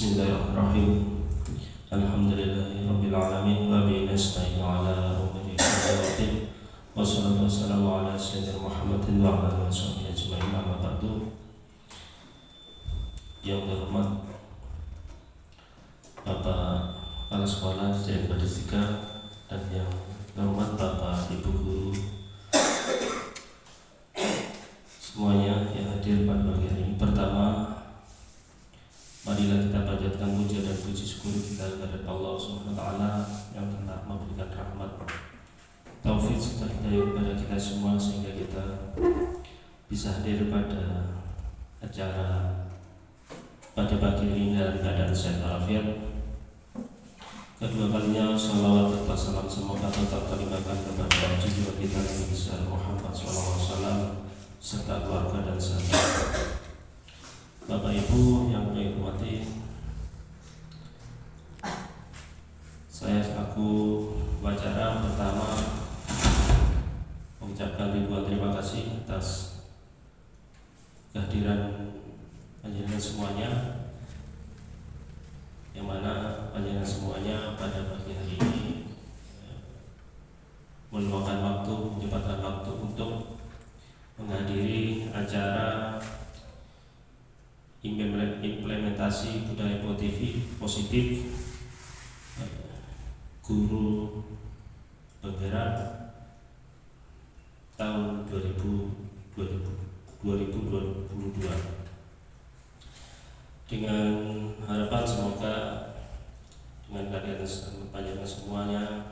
Bismillahirrahmanirrahim. Alhamdulillahirabbil alamin wa bihi nasta'in 'ala umuri din. Wassalatu wassalamu ala sayyidina Muhammadin wa ala alihi washabbihi ajma'in. Amma ba'du. Yang terhormat Bapak Kepala Sekolah SDN Badistika dan yang terhormat Bapak Ibu Guru semuanya yang hadir pada pagi hari ini. Pertama, marilah kita panjatkan puja dan puji syukur kita kepada Allah Subhanahu wa taala yang telah memberikan rahmat, taufik serta hidayah kepada kita semua sehingga kita bisa hadir pada acara pada pagi ini dalam keadaan sehat walafiat. Kedua kalinya salawat serta salam semoga tetap terlimpahkan kepada jiwa kita Nabi besar Muhammad SAW serta keluarga dan sahabat. Bapak Ibu yang saya hormati, saya selaku pengacara pertama mengucapkan ribuan terima kasih atas kehadiran panjenengan semuanya, yang mana panjenengan semuanya pada pagi hari ini meluangkan waktu, menyempatkan waktu untuk menghadiri acara implementasi budaya positif guru penggerak tahun 2022 dengan harapan semoga dengan kalian panjenengan semuanya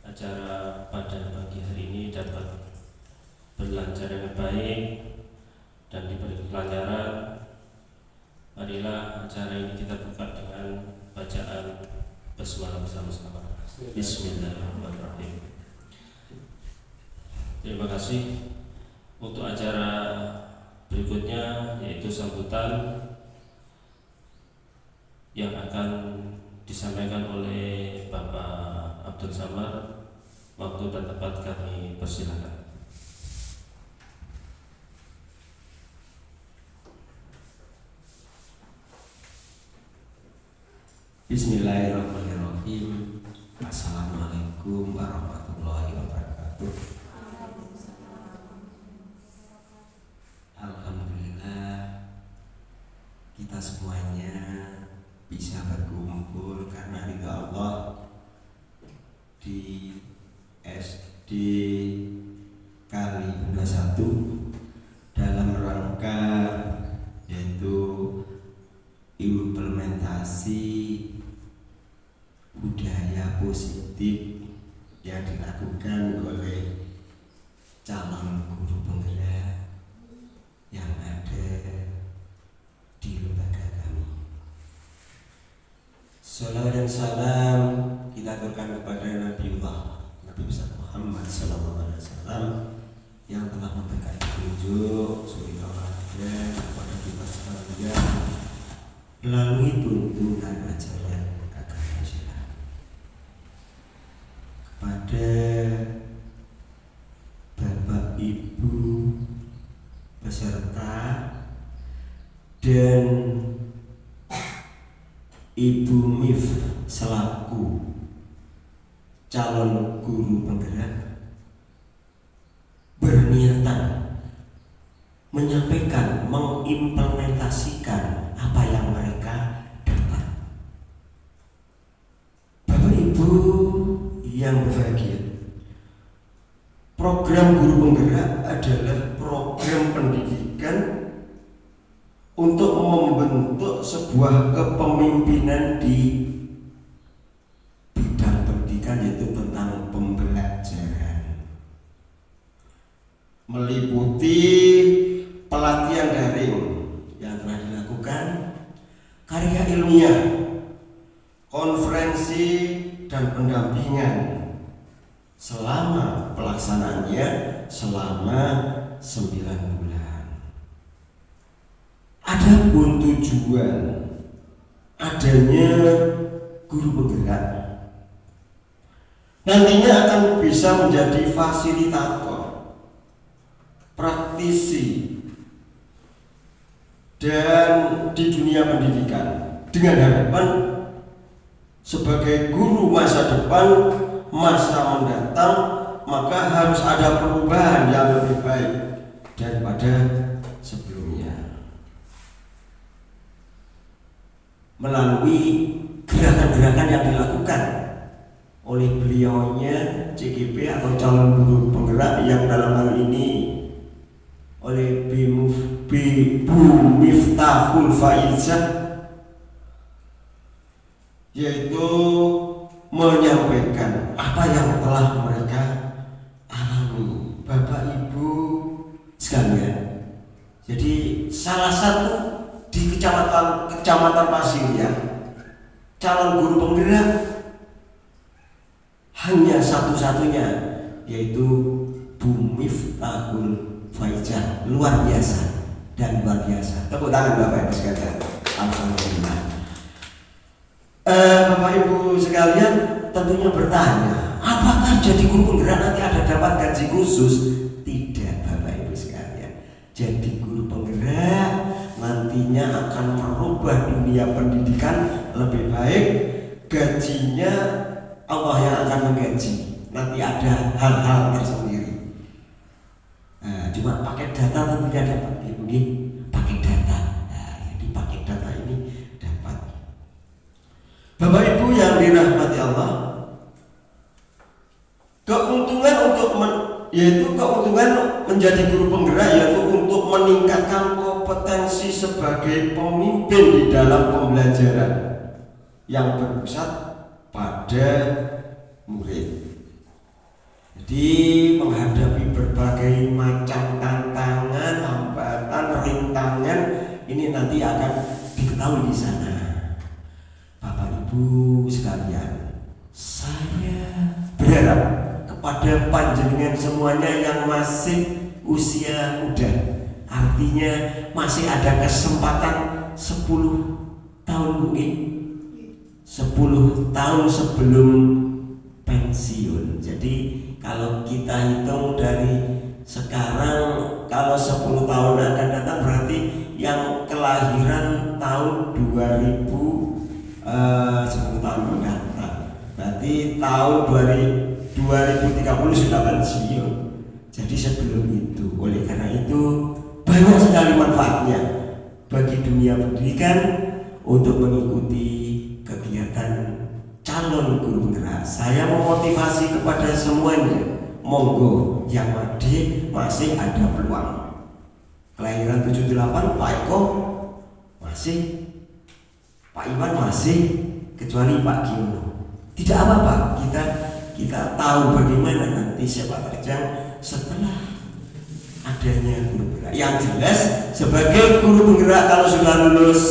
acara pada pagi hari ini dapat berlancar dengan baik dan diberi kelancaran. Marilah acara ini kita buka dengan bacaan basmalah bersama-sama. Bismillahirrahmanirrahim. Terima kasih. Untuk acara berikutnya yaitu sambutan yang akan disampaikan oleh Bapak Abdul Samad. Waktu dan tempat kami persilakan. Bismillahirrahmanirrahim. Assalamualaikum warahmatullahi wabarakatuh. Alhamdulillah kita semuanya bisa berkumpul karena ridha Allah di SD Kali Bunda 1 dalam rangka yaitu implementasi budaya positif yang dilakukan oleh calon guru penggerak yang ada di lembaga kami. Salawat dan salam kita aturkan kepada Nabi besar Muhammad SAW yang telah memberikan petunjuk suri tauladan kepada kita sekalian melalui tuntunan ajaran agama Islam. Kepada Bapak Ibu peserta dan Ibu Mif selaku calon guru penggerak berniatan menyampaikan, mengimplementasikan apa yang mereka dapat. Bapak Ibu yang berbahagia, program guru penggerak adalah program pendidikan untuk membentuk sebuah kepemimpinan di bidang pendidikan, yaitu tentang pembelajaran, meliputi pelatihan daring yang telah dilakukan, karya ilmiah, konferensi dan pendampingan selama pelaksanaannya selama 9 bulan. Adapun tujuan adanya guru penggerak nantinya akan bisa menjadi fasilitator, praktisi dan di dunia pendidikan dengan harapan sebagai guru masa depan, masa mendatang, maka harus ada perubahan yang lebih baik daripada sebelumnya. Melalui gerakan-gerakan yang dilakukan oleh beliaunya CGP atau calon guru penggerak, yang dalam hal ini oleh Bu Miftahul Faizah, yaitu menyampaikan apa yang telah mereka alami, Bapak Ibu sekalian. Jadi salah satu di kecamatan Pasirian, calon guru penggerak hanya satu-satunya, yaitu Bu Miftahul Faizah. Luar biasa dan luar biasa. Tepuk tangan Bapak Ibu sekalian. Alhamdulillah. Bapak Ibu sekalian tentunya bertanya, apakah jadi guru penggerak nanti ada dapat gaji khusus? Tidak, Bapak Ibu sekalian. Jadi guru penggerak nantinya akan merubah dunia pendidikan lebih baik. Gajinya Allah yang akan menggaji. Nanti ada hal-hal tersendiri. Cuma paket data tentunya dapat, mungkin paket data. Jadi paket data ini dapat. Bapak Ibu yang dirahmati Allah, keuntungan keuntungan menjadi guru penggerak yaitu untuk meningkatkan kompetensi sebagai pemimpin di dalam pembelajaran yang berpusat pada murid. Jadi menghadapi berbagai macam tantangan, hambatan, rintangan ini nanti akan diketahui di sana. Bapak Ibu sekalian, saya berharap kepada panjenengan semuanya yang masih usia muda, artinya masih ada kesempatan 10 tahun mungkin, 10 tahun sebelum pensiun. Jadi kalau kita hitung dari sekarang, kalau 10 tahun akan datang berarti yang kelahiran tahun 2000 10 tahun mendatang, berarti tahun 2030 sudah pensiun. Jadi sebelum itu, oleh karena itu banyak sekali manfaatnya bagi dunia pendidikan untuk mengikuti kegiatan calon guru penggerak. Saya memotivasi kepada semuanya, monggo yang masih ada peluang. Kelahiran 78 Pak Eko masih, Pak Iwan masih, kecuali Pak Gino. Tidak apa-apa, kita tahu bagaimana nanti sepak terjang setelah adanya guru penggerak. Yang jelas sebagai guru penggerak kalau sudah lulus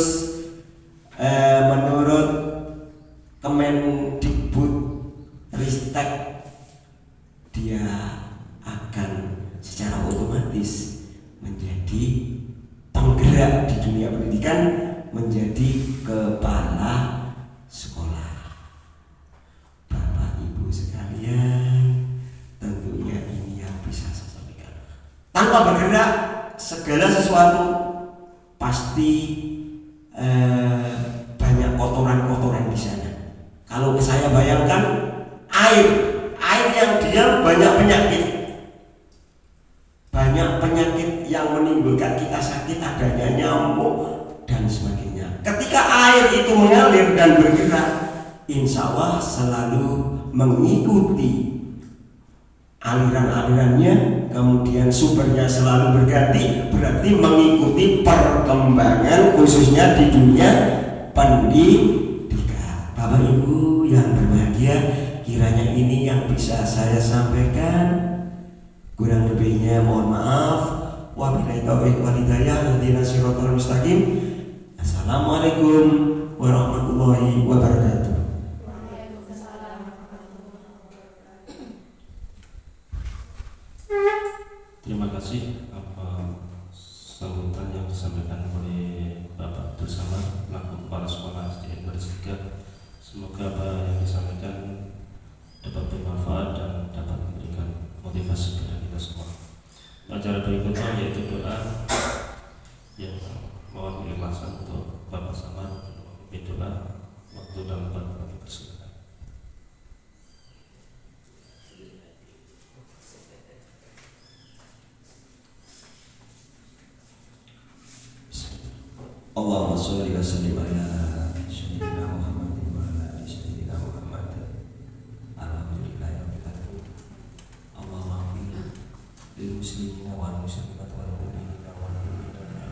menurut Kemendikbud Ristek, dia akan secara otomatis menjadi penggerak di dunia pendidikan, menjadi kepala sekolah. Bapak Ibu sekalian, tentunya ini yang bisa saya sampaikan. Tanpa bergerak, segala sesuatu pasti banyak kotoran-kotoran di sana. Kalau saya bayangkan air yang diam banyak penyakit yang menimbulkan kita sakit, adanya nyamuk dan sebagainya. Ketika air itu mengalir dan bergerak, insya Allah selalu mengikuti aliran-alirannya, kemudian sumbernya selalu berganti, berarti mengikuti perkembangan khususnya di dunia pendidikan. Bapak Ibu yang berbahagia, kiranya ini yang bisa saya sampaikan. Kurang lebihnya mohon maaf. Wabillahi taufiq wal hidayah. Ihdinas siratal mustaqim. Assalamualaikum warahmatullahi wabarakatuh. Terima kasih sambutan yang disampaikan oleh Bapak Abdul Samad, selaku Kepala Sekolah SDN Baris 3. Semoga apa yang disampaikan dapat bermanfaat dan dapat memberikan motivasi kepada kita semua. Acara berikutnya yaitu doa yang mohon keikhlasan untuk Bapak Samad. Itulah waktu dan tempat kami persilakan. Allahumma sholli wa sallim ala sayyidina Muhammad wa ala ali sayyidina Muhammad. Alhamdulillahirabbil alamin. Allahumma ighfir lil muslimina wal muslimat wal mu'minina wal mu'minat wal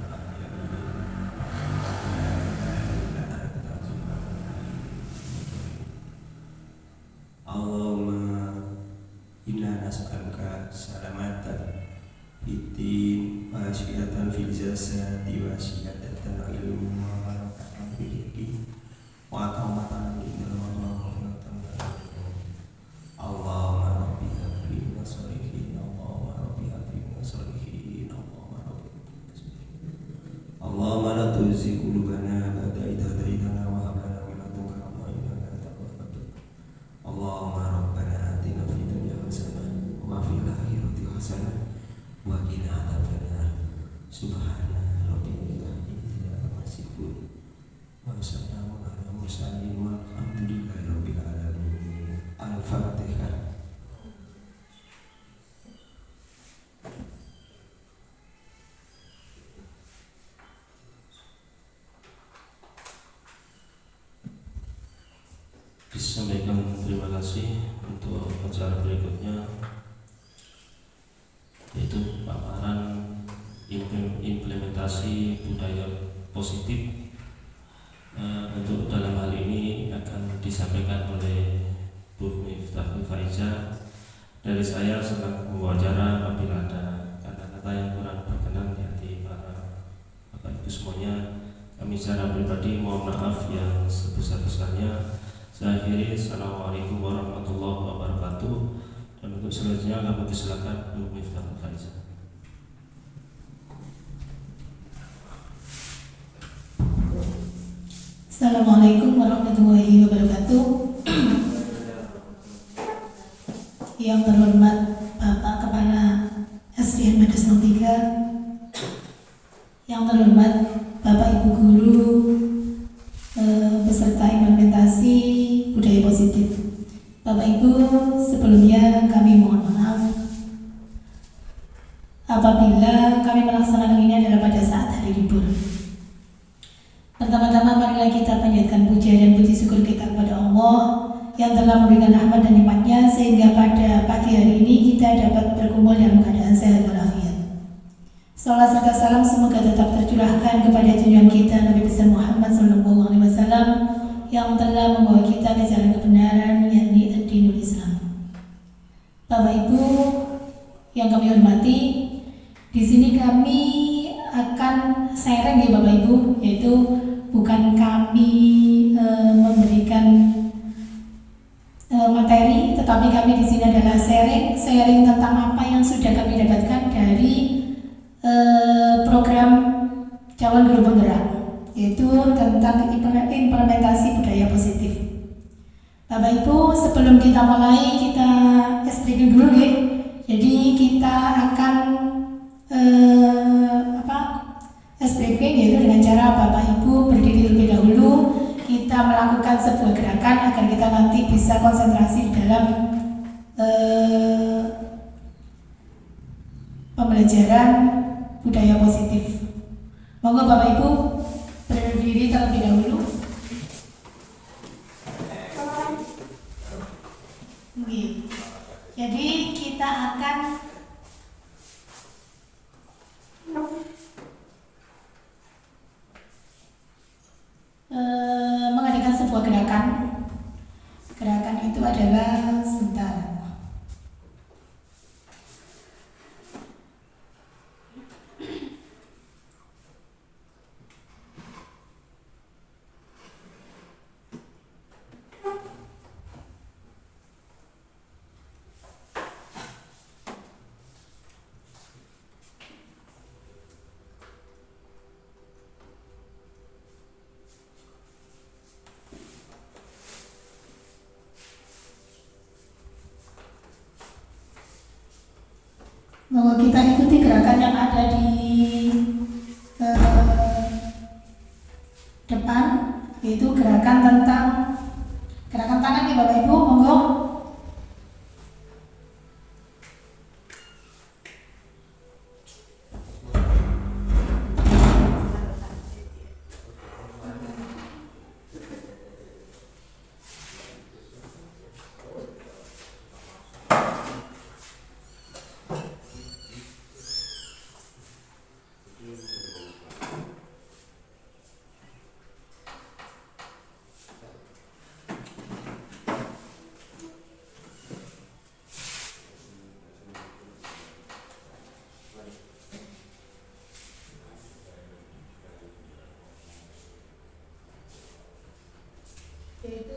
Allahumma inna nas'aluka salamatan fiddin wa syiatan fil jasadi wa syiatan ilmu wa barakatan fil rizqi wa tamatan ila Allahumma rabbi habli min as-salihin Allahumma rabbi habli min as-salihin Allahumma la tuzigh qulubana ba'da idh hadaytana wa hab lana min ladunka rahmah innaka antal wahhab Allahumma rabbana atina fid dunya hasanah wa fil akhirati hasanah wa qina adzabannar subhana rabbika rabbil izzati wa salamun ala mursalin walhamdulillahi rabbil alamin. Al-Fatihah. Sampaikan terima kasih untuk acara berikutnya, yaitu paparan implementasi budaya positif. Untuk dalam hal ini akan disampaikan oleh Bu Miftahul Faiza. Dari saya selaku wawancara, apabila ada kata-kata yang kurang berkenan di hati para Bapak Ibu semuanya, kami secara pribadi mohon maaf yang sebesar-besarnya. Saya akhiri, Assalamualaikum warahmatullahi wabarakatuh. Dan untuk selanjutnya kami persilakan Bu Miftahul Faiza. Assalamualaikum warahmatullahi wabarakatuh. Yang terhormat Bapak Kepala SDN Mades 03, yang terhormat Bapak Ibu Guru beserta implementasi budaya positif. Bapak Ibu, sebelumnya kami mohon maaf apabila kami melaksanakan ini adalah pada saat hari libur. Pertama-tama marilah kita panjatkan puja dan puji syukur kita kepada Allah yang telah memberikan rahmat dan nikmat-Nya sehingga pada pagi hari ini kita dapat berkumpul dalam keadaan sehat walafiat. Salam serta salam semoga tetap tercurahkan kepada junjungan kita Nabi besar Muhammad SAW yang telah membawa kita ke jalan kebenaran, yakni dinul Islam. Bapak Ibu yang kami hormati, di sini kami akan sharing ya Bapak Ibu, yaitu bukan kami memberikan materi, tetapi kami di sini adalah sharing tentang apa yang sudah kami dapatkan dari program calon guru penggerak, yaitu tentang implementasi budaya positif. Bapak Ibu, sebelum kita mulai, kita explain dulu ya. Jadi kita akan briefing, yaitu dengan cara Bapak Ibu berdiri terlebih dahulu, kita melakukan sebuah gerakan agar kita nanti bisa konsentrasi dalam pembelajaran budaya positif. Monggo Bapak Ibu berdiri terlebih dahulu. Jadi kita akan mengadakan sebuah gerakan. Gerakan itu adalah sebentar. Bahwa kita ikuti gerakan yang ada di depan, yaitu gerakan tangan nih Bapak Ibu, monggo. Yaitu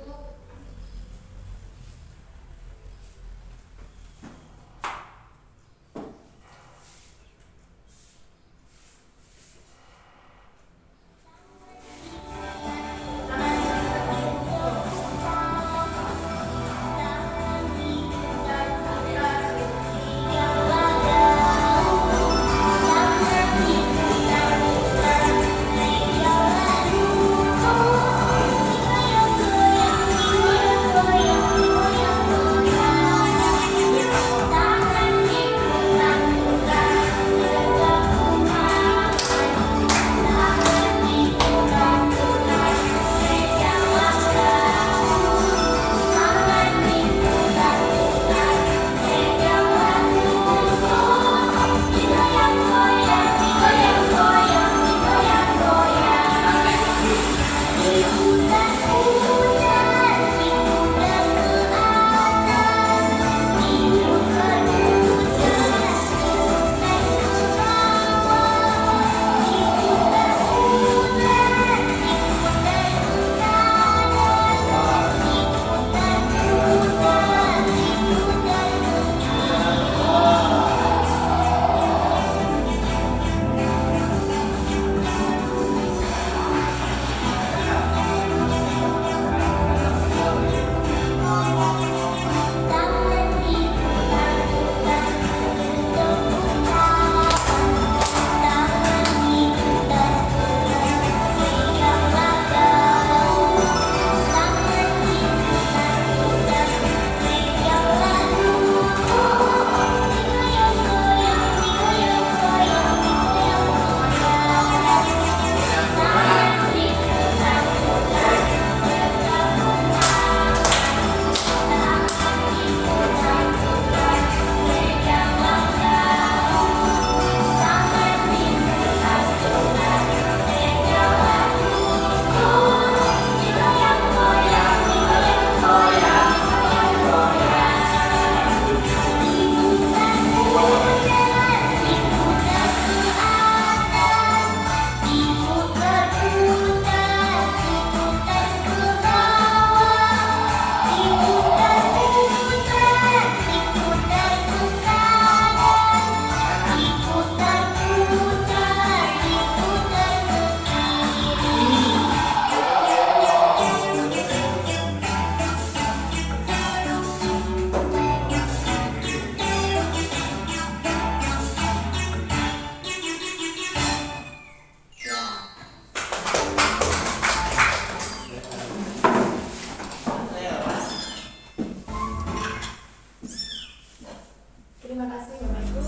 terima kasih Bapak Ibu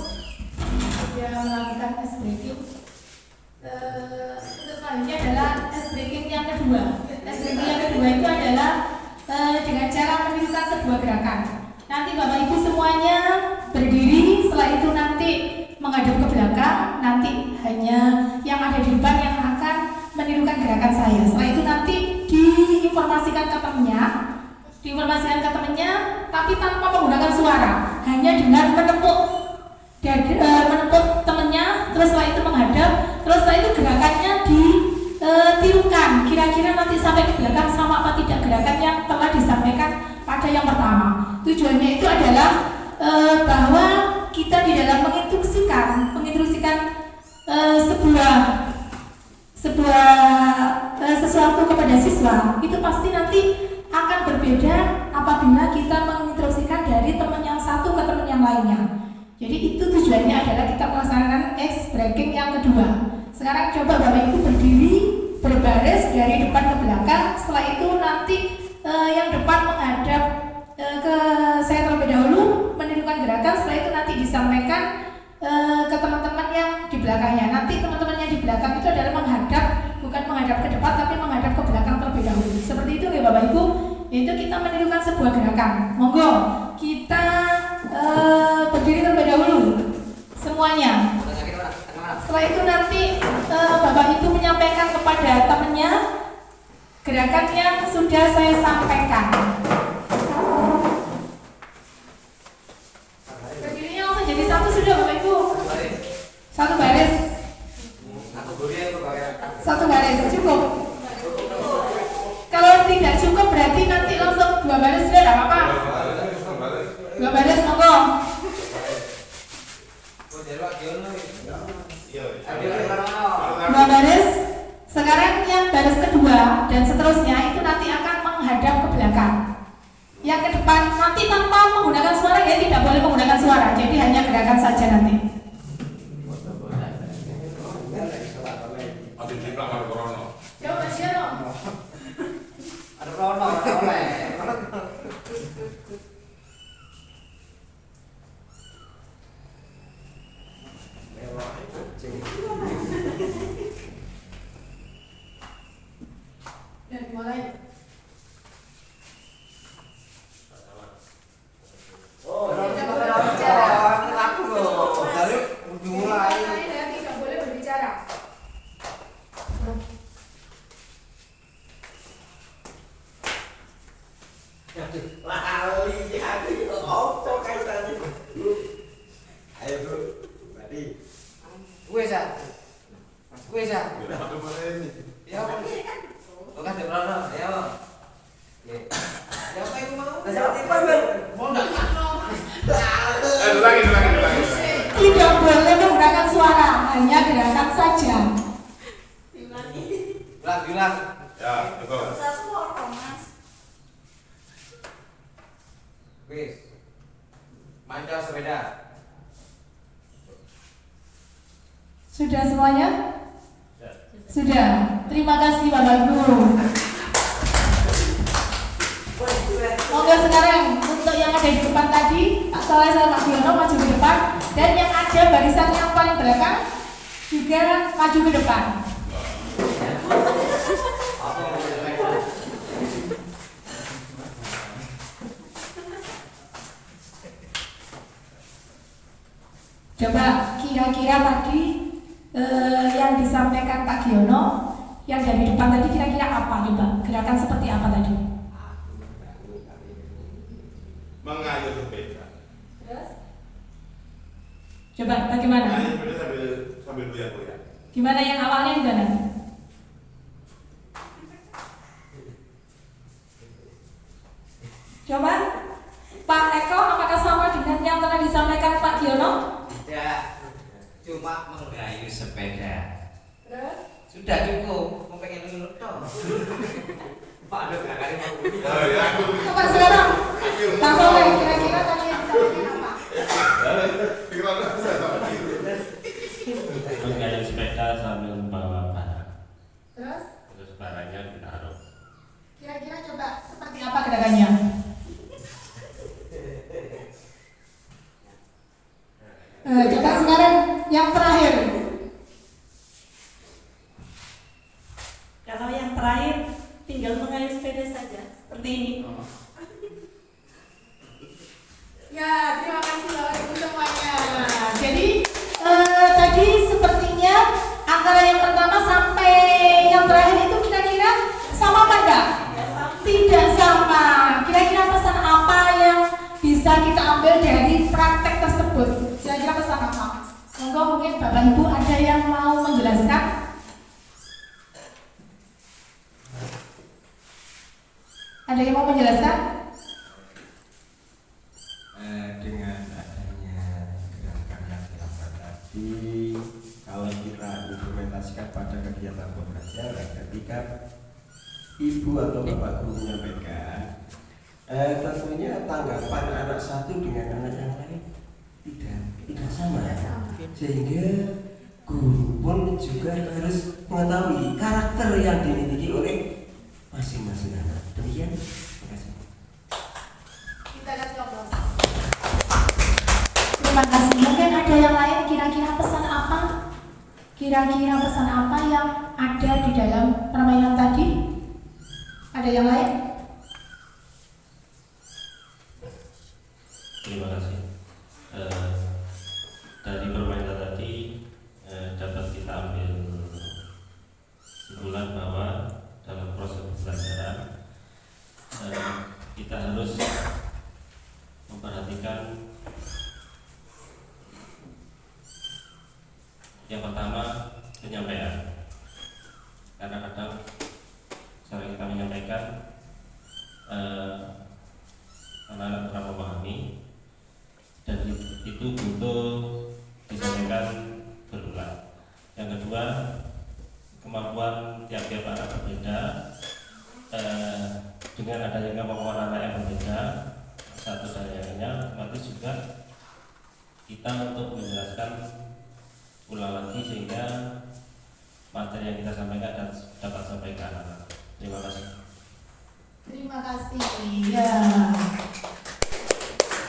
sudah melakukan ice breaking. Untuk selanjutnya adalah ice breaking yang kedua. Ice breaking yang kedua itu adalah dengan cara menirukan sebuah gerakan. Nanti Bapak Ibu semuanya berdiri, setelah itu nanti menghadap ke belakang, nanti hanya yang ada di depan yang akan menirukan gerakan saya. Setelah itu nanti diinformasikan ke temennya, tapi tanpa menggunakan suara, hanya dengan menepuk temennya, terus setelah itu menghadap, terus setelah itu gerakannya ditirukan. Kira-kira nanti sampai ke belakang sama apa tidak gerakan yang telah disampaikan pada yang pertama. Tujuannya itu adalah bahwa kita di dalam menginstruksikan sesuatu kepada siswa itu pasti nanti akan berbeda apabila kita menginstruksikan dari teman yang satu ke teman yang lainnya. Jadi itu tujuannya adalah kita melaksanakan ice breaking yang kedua. Sekarang coba Bapak Ibu berdiri, berbaris dari depan ke belakang. Setelah itu nanti yang depan menghadap ke saya terlebih dahulu menirukan gerakan. Setelah itu nanti disampaikan ke teman-teman yang di belakangnya. Nanti teman-teman yang di belakang itu adalah menghadap, bukan menghadap ke depan tapi menghadap ke belakang terlebih dahulu. Seperti itu ya Bapak Ibu. Yaitu kita menirukan sebuah gerakan. Monggo kita berdiri terlebih dahulu semuanya. Setelah itu nanti Bapak Ibu menyampaikan kepada temannya gerakan yang sudah saya sampaikan. Berdirinya langsung jadi satu sudah Bapak Ibu. Satu baris. Satu baris cukup. Kalau tidak cukup berarti nanti langsung dua baris sudah tidak apa-apa. Dua baris monggo. Dua baris. Sekarang yang baris kedua dan seterusnya itu nanti akan menghadap ke belakang. Yang ke depan nanti tanpa menggunakan suara, ya tidak boleh menggunakan suara. Jadi hanya gerakan saja nanti. Coba dia dong. Ada corona, oleh. Dan mulai. Aku loh. Dari mulai. Saya tidak boleh berbicara. Lali hati apa kaitannya? Ayo bro, berarti Wes ah. Wes ah. Ya. Bukan di mana? Ya. Ya apa yang mau? Mau enggak? Ulangi. Tidak boleh menggunakan suara, hanya gerakan saja. Ulang. Ya, betul. Wes. Mancang sepeda. Sudah semuanya? Sudah. Terima kasih Bapak Ibu. Monggo sekarang untuk yang ada di depan tadi, Pak Saleh sama Pak Biono maju ke depan, dan yang ada barisan yang paling belakang juga maju ke depan. Coba kira-kira tadi yang disampaikan Pak Giono yang dari depan tadi kira-kira apa coba? Gerakan seperti apa tadi? Mengayuh sepeda. Terus? Coba bagaimana? Mengayuh sepeda sambil goyang-goyang. Gimana yang awalnya gimana? Coba Pak Eko, apakah sama dengan yang telah disampaikan Pak Giono? Tidak. Cuma menggayuh sepeda. Terus? Sudah cukup. Mau pengen dulu toh. Pak ada kali mau. Oh ya. Coba sekarang Pak Soleh, kira-kira tadi yang disampaikan apa? Kira-kira saya tahu. Mengayuh sepeda sambil membawa barang. Terus? Terus barangnya ditaruh. Kira-kira coba seperti apa gerakannya? Coba sekarang yang terakhir. Kalau yang terakhir tinggal mengayuh sepeda saja seperti ini. Ya, terima kasih Bapak Ibu semuanya. Jadi tadi sepertinya antara yang pertama sampai yang terakhir itu kira-kira sama apa enggak? Tidak sama. Kira-kira pesan apa yang bisa kita ambil dari praktek tersebut? Kira-kira pesan apa? Monggo mungkin Bapak Ibu ada yang mau menjelaskan? Ada yang mau menjelaskan? dengan adanya gerakan yang dilakukan tadi, kalau kita implementasikan pada kegiatan pembelajaran, ketika ibu atau bapak guru menyampaikan, tentunya tanggapan anak satu dengan anak yang lain tidak sama, sehingga guru pun juga harus mengetahui karakter yang dimiliki oleh masing-masing anak. Demikian. Terima kasih. Kita lihat coblos. Terima kasih. Mungkin ada yang lain, kira-kira pesan apa? Kira-kira pesan apa yang ada di dalam permainan tadi? Ada yang lain? Terima kasih. Dari permainan tadi dapat kita ambil kesimpulan bahwa dalam proses pembelajaran kita harus memperhatikan yang pertama penyampaian, karena kadang cara kita menyampaikan anak-anak kurang memahami dan itu butuh disampaikan berulang. Yang kedua, kemampuan tiap-tiap anak berbeda. Dengan adanya kemampuan anak yang berbeda satu dari yang lainnya, otomatis juga kita untuk menjelaskan ulang lagi sehingga materi yang kita sampaikan dapat sampai ke anak-anak. Terima kasih. Terima kasih. Iya.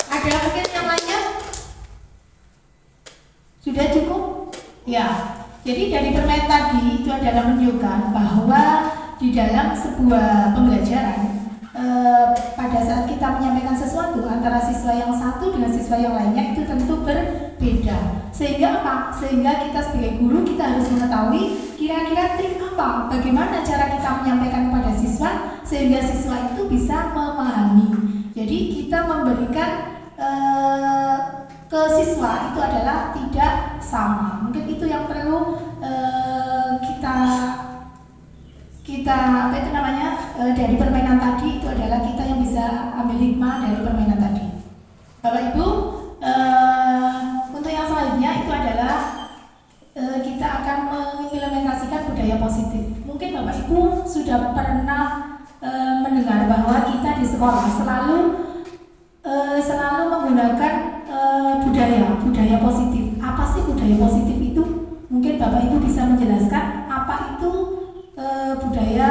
Ada mungkin yang lainnya? Sudah cukup? Ya. Jadi dari permainan tadi itu adalah menunjukkan bahwa di dalam sebuah pembelajaran pada saat kita menyampaikan sesuatu antara siswa yang satu dengan siswa yang lainnya itu tentu berbeda. Sehingga apa? Sehingga kita sebagai guru kita harus mengetahui kira-kira trik apa, bagaimana cara kita menyampaikan kepada siswa sehingga siswa itu bisa memahami. Jadi kita memberikan ke siswa itu adalah tidak sama. Mungkin itu yang perlu kita dari permainan tadi, itu adalah kita yang bisa ambil hikmah dari permainan tadi. Bapak Ibu, untuk yang selanjutnya itu adalah kita akan mengimplementasikan budaya positif. Mungkin Bapak Ibu sudah pernah mendengar bahwa kita di sekolah selalu menggunakan budaya positif. Apa sih budaya positif itu? Mungkin Bapak Ibu bisa menjelaskan apa itu budaya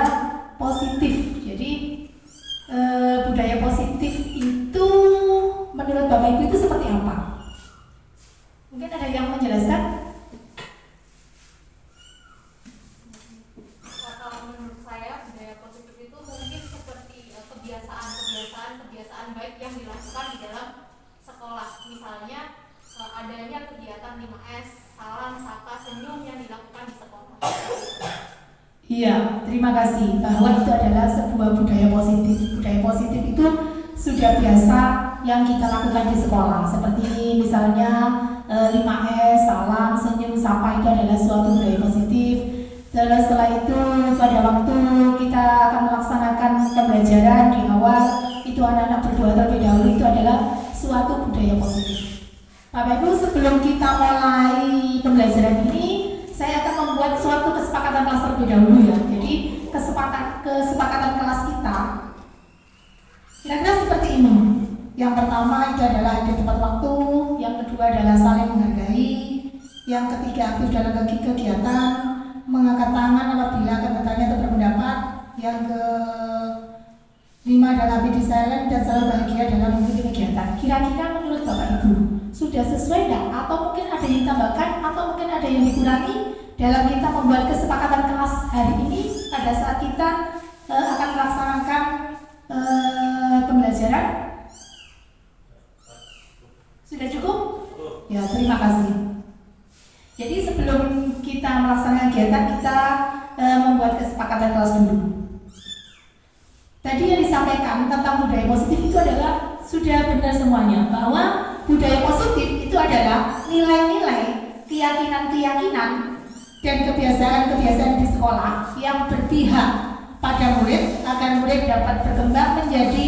positif. Jadi budaya positif itu menurut Bapak Ibu itu seperti apa? Mungkin ada yang menjelaskan? Kalau menurut saya budaya positif itu mungkin seperti kebiasaan baik yang dilakukan di dalam sekolah. Misalnya adanya kegiatan 5S, salam, sapa, senyum yang dilakukan di sekolah. Iya, terima kasih. Bahwa itu adalah sebuah budaya positif. Budaya positif itu sudah biasa yang kita lakukan di sekolah. Seperti misalnya 5S, salam, senyum, sapa itu adalah suatu budaya positif. Terus setelah itu pada waktu kita akan melaksanakan pembelajaran di awal itu anak-anak berdoa terlebih dahulu, itu adalah suatu budaya positif. Bapak Ibu, sebelum kita mulai pembelajaran ini, saya akan membuat suatu kesepakatan kelas terlebih dahulu ya. Jadi kesepakatan kelas kita kira-kira seperti ini. Yang pertama itu adalah hadir tepat waktu, yang kedua adalah saling menghargai, yang ketiga aktif dalam kegiatan, mengangkat tangan apabila akan bertanya atau berpendapat, yang kelima adalah be silent dan selalu bahagia dalam mengikuti kegiatan. Kira-kira menurut Bapak Ibu sudah sesuai tidak? Atau mungkin ada yang ditambahkan atau mungkin ada yang dikurangi dalam kita membuat kesepakatan kelas hari ini pada saat kita akan melaksanakan pembelajaran? Sudah cukup? Ya, terima kasih. Jadi sebelum kita melaksanakan kegiatan, kita membuat kesepakatan kelas dulu. Tadi yang disampaikan tentang budaya positif itu adalah sudah benar semuanya, bahwa budaya positif itu adalah nilai-nilai, keyakinan-keyakinan, dan kebiasaan-kebiasaan di sekolah yang berpihak pada murid agar murid dapat berkembang menjadi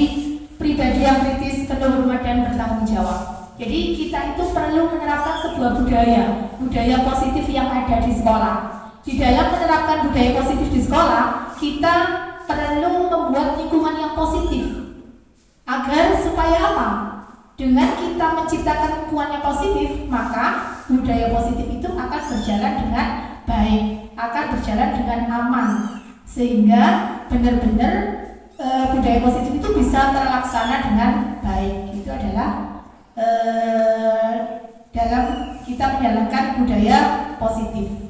pribadi yang kritis, penuh hormat dan bertanggung jawab. Jadi kita itu perlu menerapkan sebuah budaya positif yang ada di sekolah. Di dalam menerapkan budaya positif di sekolah, kita perlu membuat lingkungan yang positif. Agar supaya apa? Dengan kita menciptakan lingkungan yang positif, maka budaya positif itu akan berjalan dengan baik, akan berjalan dengan aman, sehingga benar-benar budaya positif itu bisa terlaksana dengan baik. Itu adalah dalam kita menjalankan budaya positif.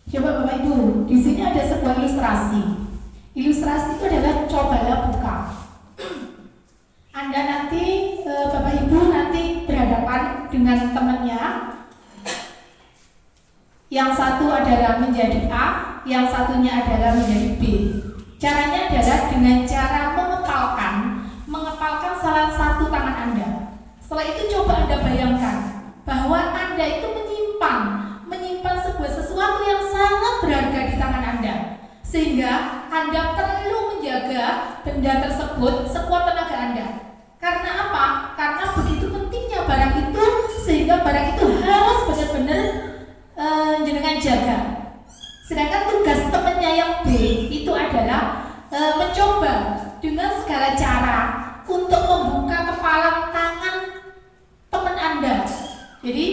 Coba Bapak Ibu, di sini ada sebuah ilustrasi. Ilustrasi itu adalah cobalah buka. Anda nanti, Bapak Ibu nanti berhadapan dengan temannya. Yang satu adalah menjadi A, yang satunya adalah menjadi B. Caranya adalah dengan cara mengepalkan salah satu tangan Anda. Setelah itu coba Anda bayangkan bahwa Anda itu menyimpan sebuah sesuatu yang sangat berharga di tangan Anda, sehingga Anda perlu menjaga benda tersebut sekuat tenaga Anda. Karena apa? Karena begitu pentingnya barang itu, sehingga barang itu harus benar-benar jenengan jaga. Sedangkan tugas temannya yang B itu adalah mencoba dengan segala cara untuk membuka kepalan tangan teman Anda. Jadi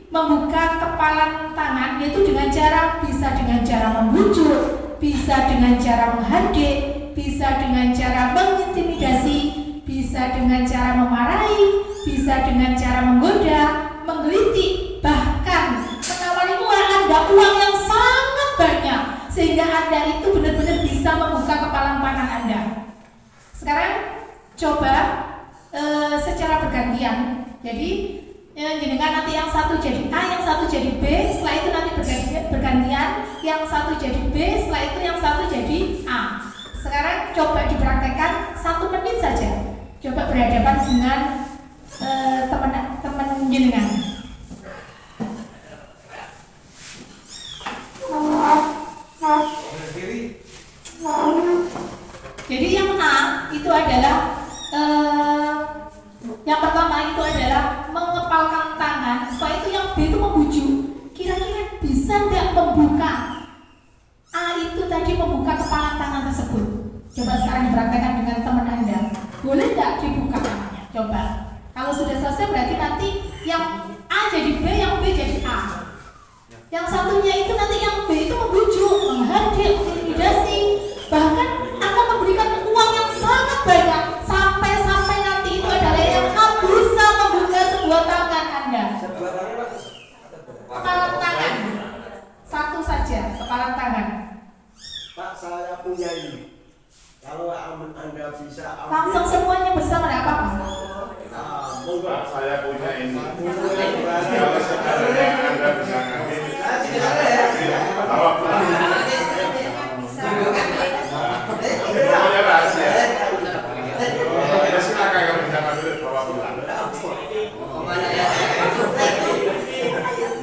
membuka kepalan tangan yaitu dengan cara, bisa dengan cara membujuk, bisa dengan cara menghadik, bisa dengan cara mengintimidasi, bisa dengan cara memarahi, bisa dengan cara menggoda, menggelitik, bahkan menawari Anda uang yang sangat banyak, sehingga Anda itu benar-benar bisa membuka kepalan tangan Anda. Sekarang coba secara bergantian. Jadi jenengan nanti yang satu jadi A, yang satu jadi B, setelah itu nanti bergantian, yang satu jadi B, setelah itu yang satu jadi A. Sekarang coba dipraktekkan 1 menit saja. Coba berhadapan dengan teman jenengan. Jadi yang A itu adalah yang pertama itu adalah mengepalkan tangan. Setelah itu yang B itu membujuk. Kira-kira bisa nggak membuka? A itu tadi membuka kepalan tangan tersebut. Coba sekarang dipraktekkan dengan teman Anda. Boleh nggak dibuka tangannya? Coba. Kalau sudah selesai berarti nanti yang A jadi B, yang B jadi A. Yang satunya itu nanti yang B itu membujuk, menghadik, mengintimidasi, bahkan akan memberikan uang yang sangat banyak sampai nanti itu adalah yang A bisa membuka sebuah tangan Anda. Kepalan tangan. Satu saja, kepalan tangan. Pak, saya punya ini. Kalau Anda bisa Langsung semuanya bersama, tidak apa-apa. Pak, saya punya ini. Kalau sebenarnya Anda bisa ngambil. Bawa pulang. Pokoknya rahasia. Ya silakan kalau bisa ngambil bawa pulang.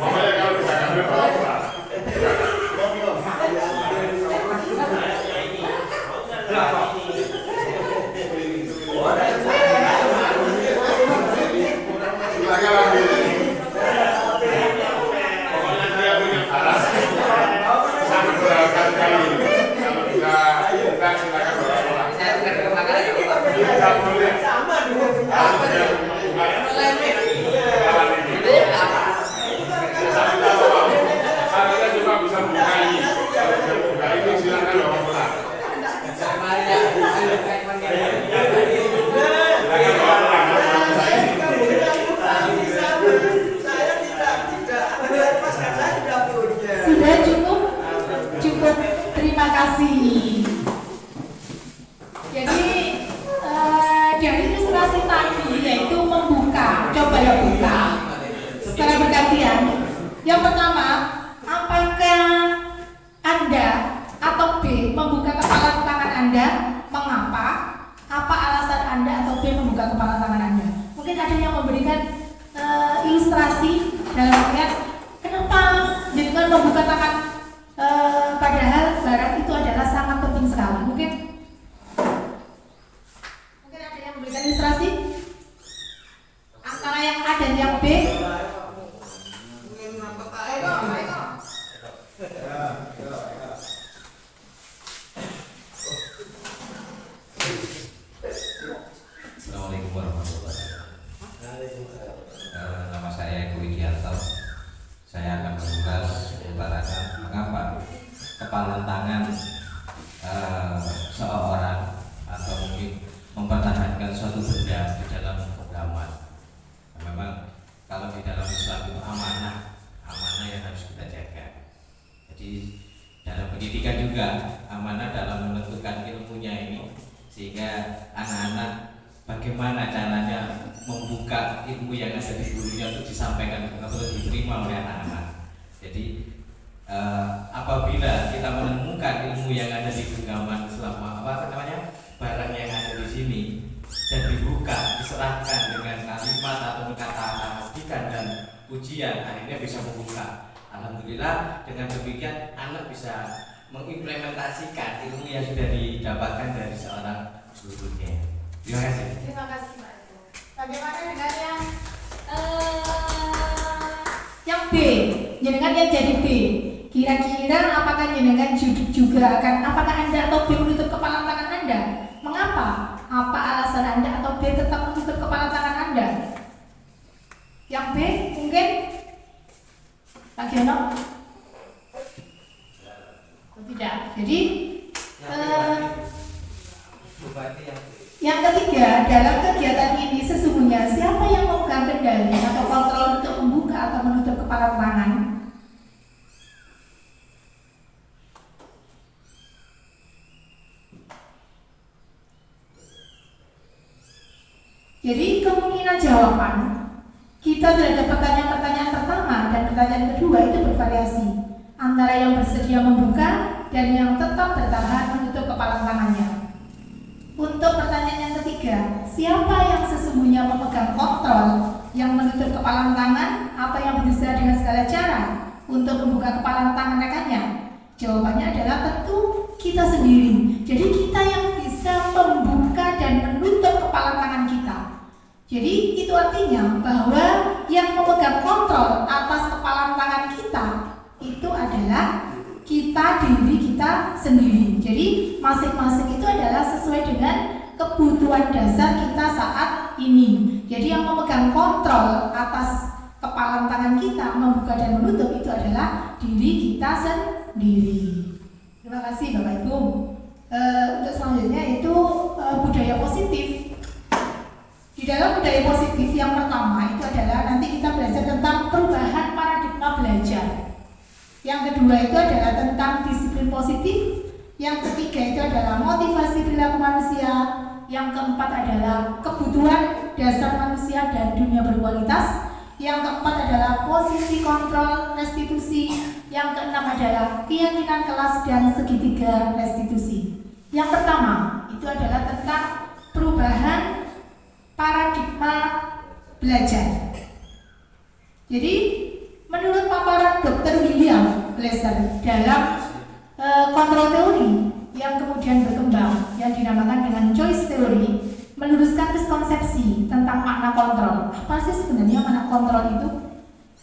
Pokoknya kalau bisa ngambil bawa pulang. Silakan ambil. Pokoknya dia punya barang. Sangat berharga. Kalau bisa kita silakan bawa pulang. Bisa boleh. Kalau dia buka kepalan ini. Saya juga bisa buka ini. Kalau dia buka ini silakan bawa pulang. Sudah cukup. Terima kasih. Jadi dari ilustrasi tadi yaitu membuka, coba ya buka secara bergantian. Yang pertama, apakah Anda atau B membuka kepala tangan Anda? Mengapa? Apa alasan Anda atau B membuka kepala tangan Anda? Mungkin ada yang memberikan ilustrasi dalam artian kenapa dengan membuka tangan padahal barang itu adalah sangat penting sekali. Mungkin ada yang memberikan ilustrasi antara yang A dan yang B. mempertahankan suatu benda di dalam genggaman. Memang kalau di dalam Islam itu amanah yang harus kita jaga. Jadi dalam pendidikan juga amanah dalam menentukan ilmunya ini, sehingga anak-anak bagaimana caranya membuka ilmu yang ada di gurunya untuk disampaikan atau diterima oleh anak-anak. Jadi apabila kita menemukan ilmu yang ada di genggaman selama barang yang ada di sini dan dibuka, diserahkan dengan kalimat atau kata-kata masukan dan ujian, akhirnya bisa membuka. Alhamdulillah dengan demikian anak bisa mengimplementasikan ilmu yang sudah didapatkan dari seorang gurunya. Terima kasih. Terima kasih Pak Ibu. Bagaimana dengan yang B? Jenengan yang jadi B. Kira-kira apakah jenengan juga akan, apakah Anda atau B menutup kepala tangan Anda? Mengapa? Apa alasan Anda atau B tetap menutup kepala tangan Anda? Yang B mungkin Pak Giono? Tidak. Jadi yang ketiga, dalam kegiatan ini sesungguhnya siapa yang memegang kendali atau kontrol untuk membuka atau menutup kepala tangan? Jadi kemungkinan jawaban kita terhadap pertanyaan-pertanyaan pertama dan pertanyaan kedua itu bervariasi antara yang bersedia membuka dan yang tetap bertahan menutup kepala tangannya. Untuk pertanyaan yang ketiga, siapa yang sesungguhnya memegang kontrol yang menutup kepala tangan atau yang berusaha dengan segala cara untuk membuka kepala tangan rekannya? Jawabannya adalah tentu kita sendiri. Jadi kita yang bisa membuka dan menutup kepala tangan kita. Jadi itu artinya bahwa yang memegang kontrol atas kepala tangan kita itu adalah diri kita sendiri. Jadi masing-masing itu adalah sesuai dengan kebutuhan dasar kita saat ini. Jadi yang memegang kontrol atas kepala tangan kita membuka dan menutup itu adalah diri kita sendiri. Terima kasih Bapak Ibu. Untuk selanjutnya itu budaya positif. Di dalam budaya positif yang pertama itu adalah nanti kita belajar tentang perubahan paradigma belajar. Yang kedua itu adalah tentang disiplin positif. Yang ketiga itu adalah motivasi perilaku manusia. Yang keempat adalah kebutuhan dasar manusia dan dunia berkualitas. Yang keempat adalah posisi kontrol restitusi. Yang keenam adalah keyakinan kelas dan segitiga restitusi. Yang pertama itu adalah tentang perubahan paradigma belajar. Jadi menurut paparan Dr. William Glasser dalam kontrol teori yang kemudian berkembang yang dinamakan dengan choice theory, meluruskan miskonsepsi tentang makna kontrol. Apa sih sebenarnya makna kontrol itu?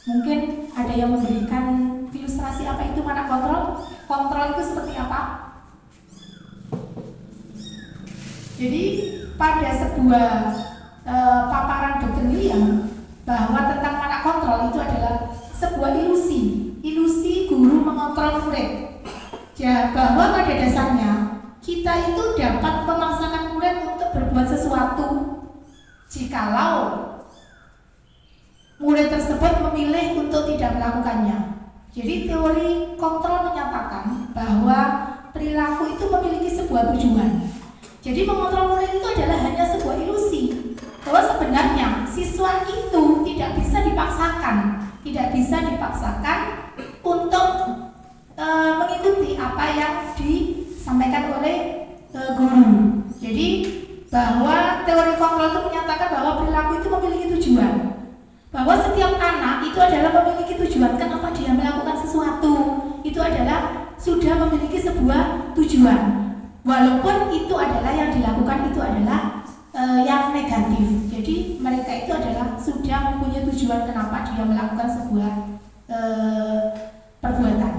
Mungkin ada yang memberikan ilustrasi apa itu makna kontrol? Kontrol itu seperti apa? Jadi pada sebuah paparan Dr. William bahwa tentang makna kontrol itu adalah sebuah ilusi guru mengontrol murid. Ya, bahwa pada dasarnya kita itu dapat memaksakan murid untuk berbuat sesuatu jikalau murid tersebut memilih untuk tidak melakukannya. Jadi teori kontrol menyatakan bahwa perilaku itu memiliki sebuah tujuan. Jadi mengontrol murid itu adalah hanya sebuah ilusi bahwa sebenarnya siswa itu tidak bisa dipaksakan untuk mengikuti apa yang disampaikan oleh guru. Jadi bahwa teori kontrol itu menyatakan bahwa perilaku itu memiliki tujuan. Bahwa setiap anak itu adalah memiliki tujuan. Kenapa dia melakukan sesuatu? Itu adalah sudah memiliki sebuah tujuan. Walaupun itu adalah yang dilakukan itu adalah yang negatif. Jadi mereka itu adalah sudah mempunyai tujuan kenapa dia melakukan sebuah perbuatan.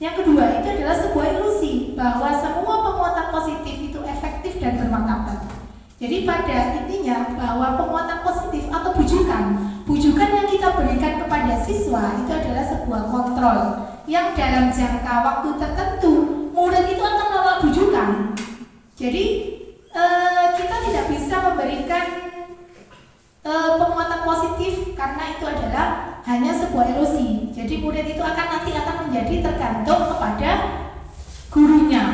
Yang kedua itu adalah sebuah ilusi bahwa semua penguatan positif itu efektif dan bermartabat. Jadi pada intinya bahwa penguatan positif atau bujukan yang kita berikan kepada siswa itu adalah sebuah kontrol yang dalam jangka waktu tertentu murid itu akan menolak bujukan. Jadi kita tidak hanya sebuah ilusi. Jadi murid itu nanti akan menjadi tergantung kepada gurunya.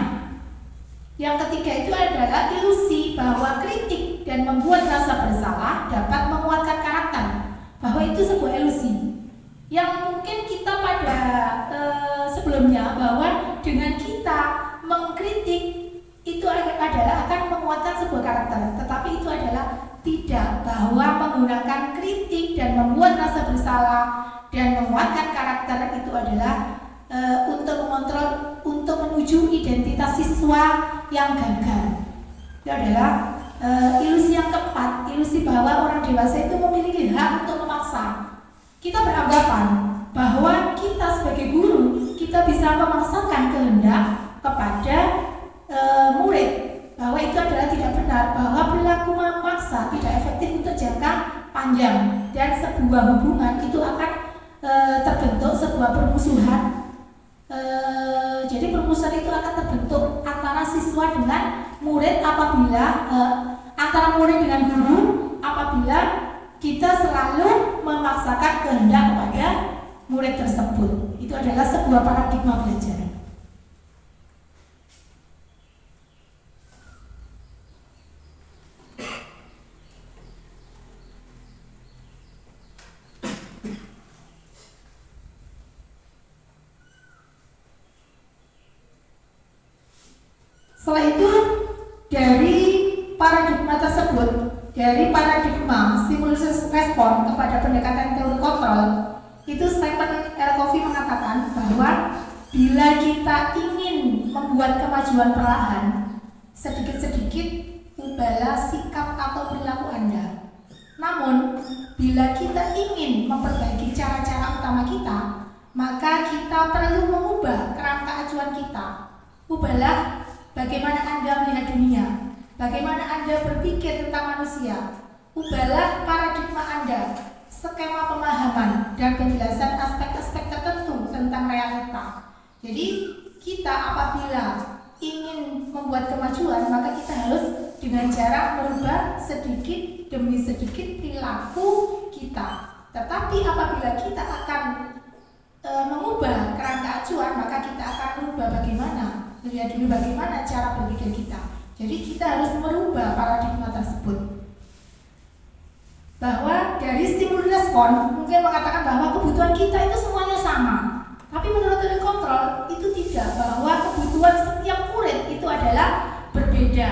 Yang ketiga itu adalah ilusi bahwa kritik dan membuat rasa bersalah dapat menguatkan karakter. Bahwa itu sebuah ilusi yang mungkin kita pada sebelumnya, bahwa dengan kita mengkritik itu adalah akan menguatkan sebuah karakter. Tetapi itu adalah tidak, bahwa menggunakan kritik dan membuat rasa bersalah dan menguatkan karakter itu adalah untuk mengontrol, untuk menuju identitas siswa yang gagal. Itu adalah ilusi yang keempat, ilusi bahwa orang dewasa itu memiliki hak untuk memaksa. Kita beranggapan bahwa kita sebagai guru, kita bisa memaksakan kehendak kepada murid, bahwa itu adalah tidak benar, bahwa perilaku memaksa tidak efektif untuk jangka panjang, dan sebuah hubungan itu akan terbentuk sebuah permusuhan. Jadi permusuhan itu akan terbentuk antara siswa dengan murid apabila antara murid dengan guru apabila kita selalu memaksakan kehendak kepada murid tersebut. Itu adalah sebuah paradigma belajar. Setelah itu, dari paradigma tersebut, dari paradigma stimulus respon kepada pendekatan teori kontrol, itu Stephen R. Covey mengatakan bahwa bila kita ingin membuat kemajuan perlahan, sedikit-sedikit ubahlah sikap atau perilaku Anda. Namun, bila kita ingin memperbaiki cara-cara utama kita, maka kita perlu mengubah kerangka acuan kita. Ubahlah bagaimana Anda melihat dunia, bagaimana Anda berpikir tentang manusia. Ubahlah paradigma Anda, skema pemahaman dan penjelasan aspek-aspek tertentu tentang realita. Jadi kita apabila ingin membuat kemajuan, maka kita harus dengan cara merubah sedikit demi sedikit perilaku kita. Tetapi apabila kita akan mengubah kerangka acuan, maka kita akan merubah lihat dulu bagaimana cara berpikir kita. Jadi kita harus merubah paradigma tersebut. Bahwa dari stimulus respon mungkin mengatakan bahwa kebutuhan kita itu semuanya sama. Tapi menurut teori kontrol itu tidak, bahwa kebutuhan setiap murid itu adalah berbeda.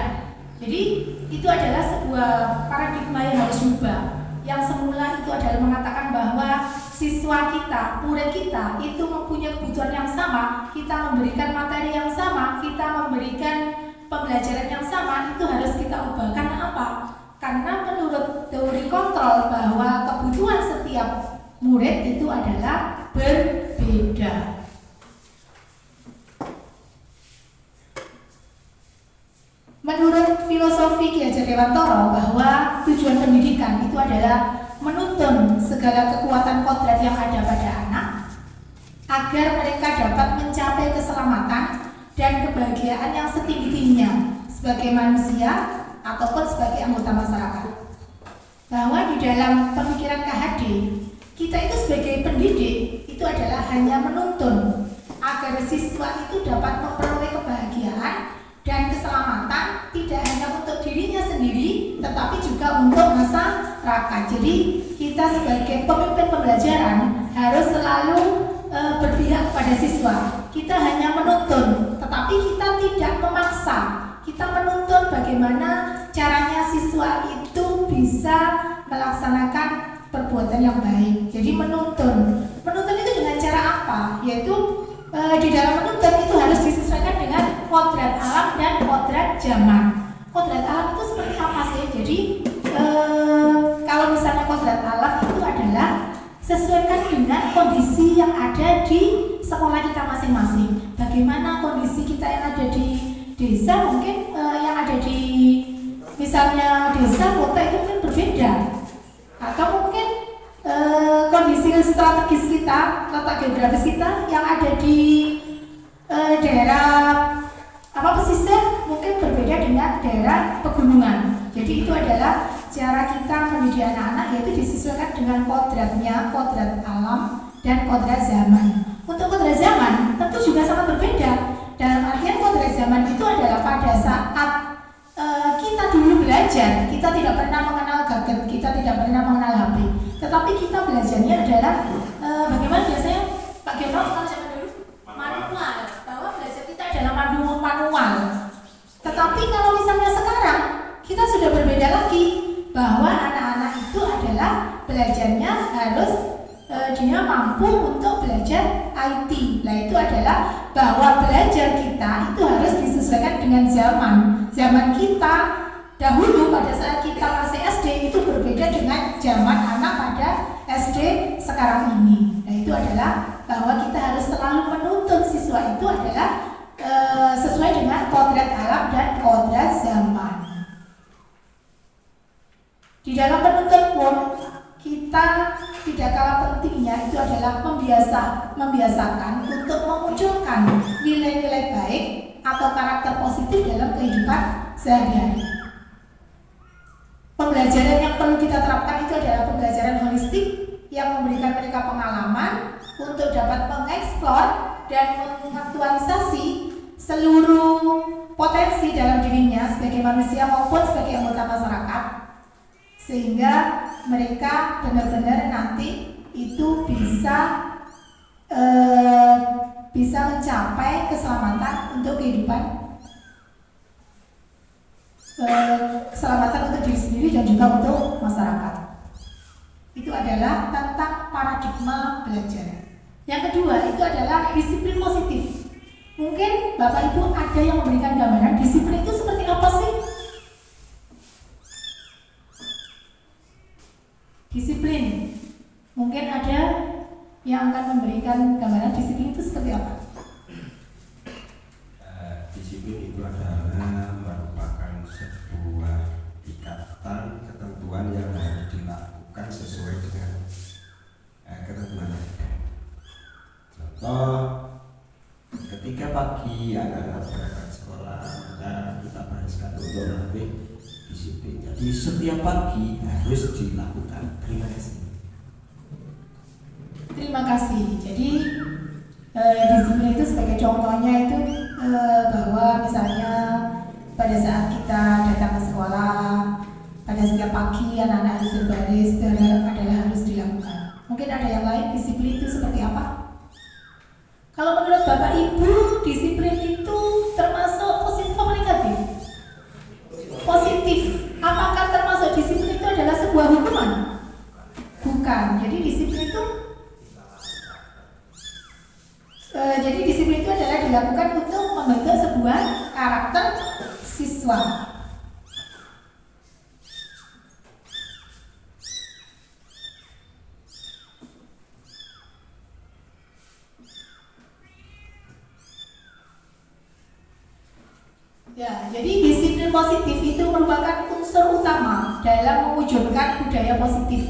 Jadi itu adalah sebuah paradigma yang harus diubah. Yang semula itu adalah mengatakan bahwa siswa kita, murid kita itu mempunyai kebutuhan yang sama, kita memberikan materi yang sama, kita memberikan pembelajaran yang sama, itu harus kita ubah. Karena apa? Karena menurut teori kontrol bahwa kebutuhan setiap murid itu adalah berbeda. Menurut filosofi Ki Hajar Dewantara bahwa tujuan pendidikan itu adalah menuntun segala kekuatan kodrat yang ada pada anak agar mereka dapat mencapai keselamatan dan kebahagiaan yang setinggi-tingginya sebagai manusia ataupun sebagai anggota masyarakat. Bahwa di dalam pemikiran KHD, kita itu sebagai pendidik itu adalah hanya menuntun agar siswa itu dapat memperoleh kebahagiaan dan keselamatan, tidak hanya untuk dirinya sendiri tetapi juga untuk masyarakat. Jadi kita sebagai pemimpin pembelajaran harus selalu berpihak pada siswa. Kita hanya menuntun, tetapi kita tidak memaksa. Kita menuntun bagaimana caranya siswa itu bisa melaksanakan perbuatan yang baik. Jadi menuntun itu dengan cara apa? Yaitu di dalam menuntun itu harus disesuaikan dengan kodrat alam dan kodrat zaman. Kodrat alam itu seperti apa sih? Jadi kalau misalnya kodrat alam itu adalah sesuaikan dengan kondisi yang ada di sekolah kita masing-masing. Bagaimana kondisi kita yang ada di desa, mungkin yang ada di misalnya desa, kota itu mungkin berbeda. Atau mungkin kondisi strategis kita, letak geografis kita yang ada di daerah pesisir mungkin berbeda dengan daerah pegunungan. Jadi itu adalah cara kita mendidik anak-anak yaitu disesuaikan dengan kodratnya, kodrat alam dan kodrat zaman. Untuk kodrat zaman tentu juga sangat berbeda. Dalam artian kodrat zaman itu adalah pada saat kita dulu belajar, kita tidak pernah mengenal gadget, kita tidak pernah mengenal HP. Tetapi kita belajarnya adalah bagaimana biasanya Pak Geno kalau zaman dulu manual, bahwa belajar kita adalah manual. Tetapi kalau misalnya sekarang kita sudah berbeda lagi, bahwa anak-anak itu adalah belajarnya harus dia mampu untuk belajar IT. Nah itu adalah bahwa belajar kita itu harus disesuaikan dengan zaman. Zaman kita dahulu pada saat kita masih SD itu berbeda dengan zaman anak pada SD sekarang ini. Nah itu adalah bahwa kita harus selalu menuntun siswa itu adalah sesuai dengan kodrat alam dan kodrat zaman. Di dalam menuntut pun kita tidak kalah pentingnya itu adalah membiasakan untuk memunculkan nilai-nilai baik atau karakter positif dalam kehidupan sehari-hari. Pembelajaran yang perlu kita terapkan itu adalah pembelajaran holistik yang memberikan mereka pengalaman untuk dapat mengeksplor dan mengaktualisasi seluruh potensi dalam dirinya sebagai manusia maupun sebagai anggota masyarakat, sehingga mereka benar-benar nanti itu bisa mencapai keselamatan untuk kehidupan, keselamatan untuk diri sendiri dan juga untuk masyarakat. Itu adalah tentang paradigma belajar. Yang kedua itu adalah disiplin positif. Mungkin Bapak Ibu ada yang memberikan gambaran disiplin itu seperti apa sih? Disiplin. Mungkin ada yang akan memberikan gambaran disiplin itu seperti apa? Disiplin itu adalah merupakan sebuah ikatan ketentuan yang harus dilakukan sesuai dengan ketentuan yang ada. Contoh, ketika pagi anak-anak berangkat sekolah, maka kita haruskan untuk melatih disiplin. Jadi setiap pagi harus dilakukan. Terima kasih. Terima kasih. Jadi disiplin itu sebagai contohnya itu bahwa misalnya pada saat kita datang ke sekolah, pada setiap pagi anak-anak harus berbaris, itu adalah harus dilakukan. Mungkin ada yang lain, disiplin itu seperti apa? Kalau menurut Bapak Ibu, disiplin itu termasuk positif atau negatif? Positif. Apakah termasuk disiplin itu adalah sebuah hukuman? Bukan. Jadi disiplin itu adalah dilakukan untuk membentuk sebuah karakter siswa. Ya, jadi disiplin positif itu merupakan unsur utama dalam mewujudkan budaya positif.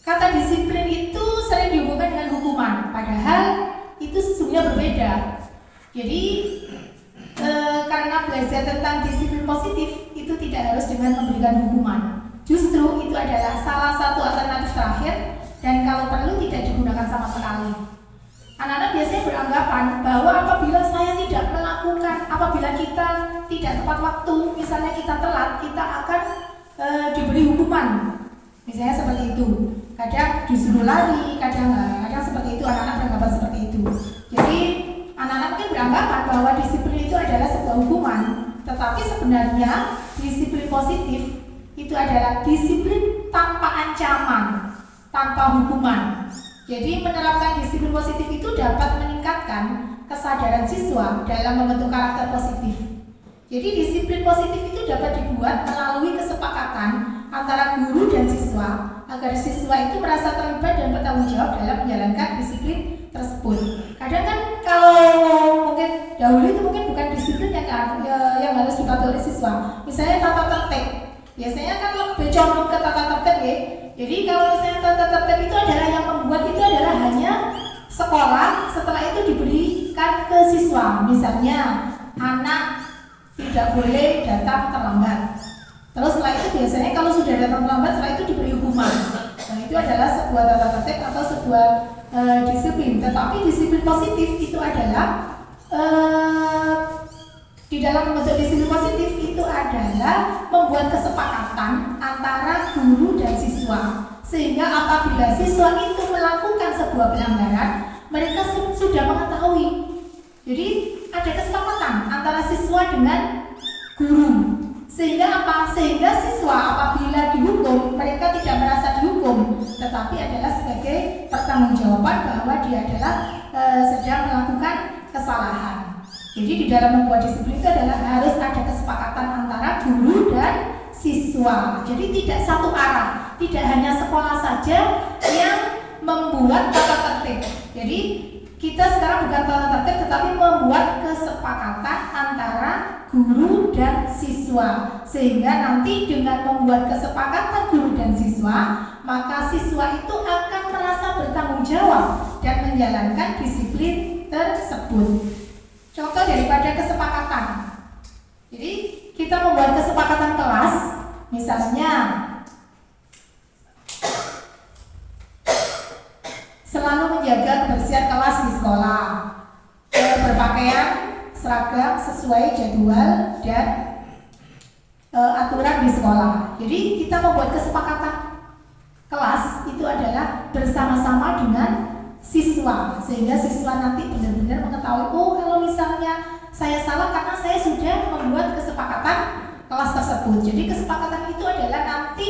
Kata disiplin itu sering dihubungkan dengan hukuman, padahal itu sesungguhnya berbeda. Jadi karena belajar tentang disiplin positif itu tidak harus dengan memberikan hukuman. Justru itu adalah salah satu alternatif terakhir dan kalau perlu tidak digunakan sama sekali. Anak-anak biasanya beranggapan bahwa apabila saya tidak melakukan, apabila kita tidak tepat waktu, misalnya kita telat, kita akan diberi hukuman. Misalnya seperti itu. Kadang disuruh lari, kadang seperti itu, anak-anak beranggapan seperti itu. Jadi anak-anak mungkin beranggapan bahwa disiplin itu adalah sebuah hukuman. Tetapi sebenarnya disiplin positif itu adalah disiplin tanpa ancaman, tanpa hukuman. Jadi menerapkan disiplin positif itu dapat meningkatkan kesadaran siswa dalam membentuk karakter positif. Jadi disiplin positif itu dapat dibuat melalui kesepakatan antara guru dan siswa agar siswa itu merasa terlibat dan bertanggung jawab dalam menjalankan disiplin tersebut. Kadang kan kalau mungkin dahulu itu mungkin bukan disiplin yang harus dipatuhi oleh siswa. Misalnya tata tertib. Biasanya kan lebih condong ke tata tertib ya. Jadi kalau misalnya tata tertib itu adalah yang membuat itu adalah hanya sekolah, setelah itu diberikan ke siswa. Misalnya anak tidak boleh datang terlambat. Terus setelah itu biasanya kalau sudah datang terlambat, setelah itu diberi hukuman. Nah, itu adalah sebuah tata tertib atau sebuah disiplin. Tetapi disiplin positif itu adalah di dalam membentuk disiplin positif itu adalah membuat kesepakatan antara guru dan siswa, sehingga apabila siswa itu melakukan sebuah pelanggaran, mereka sudah mengetahui. Jadi ada kesepakatan antara siswa dengan guru. Sehingga apa? Sehingga siswa apabila dihukum, mereka tidak merasa dihukum, tetapi adalah sebagai pertanggungjawaban bahwa dia adalah sedang melakukan kesalahan. Jadi di dalam membuat disiplin itu adalah harus ada kesepakatan antara guru dan siswa. Jadi tidak satu arah, tidak hanya sekolah saja yang membuat tata tertib. Jadi kita sekarang bukan tata tertib, tetapi membuat kesepakatan antara guru dan siswa, sehingga nanti dengan membuat kesepakatan guru dan siswa, maka siswa itu akan merasa bertanggung jawab dan menjalankan disiplin tersebut. Contoh daripada kesepakatan, jadi kita membuat kesepakatan kelas, misalnya selalu menjaga kebersihan kelas di sekolah, berpakaian seragam sesuai jadwal dan aturan di sekolah. Jadi kita membuat kesepakatan kelas itu adalah bersama-sama dengan siswa, sehingga siswa nanti benar-benar mengetahui, oh kalau misalnya saya salah karena saya sudah membuat kesepakatan kelas tersebut. Jadi kesepakatan itu adalah nanti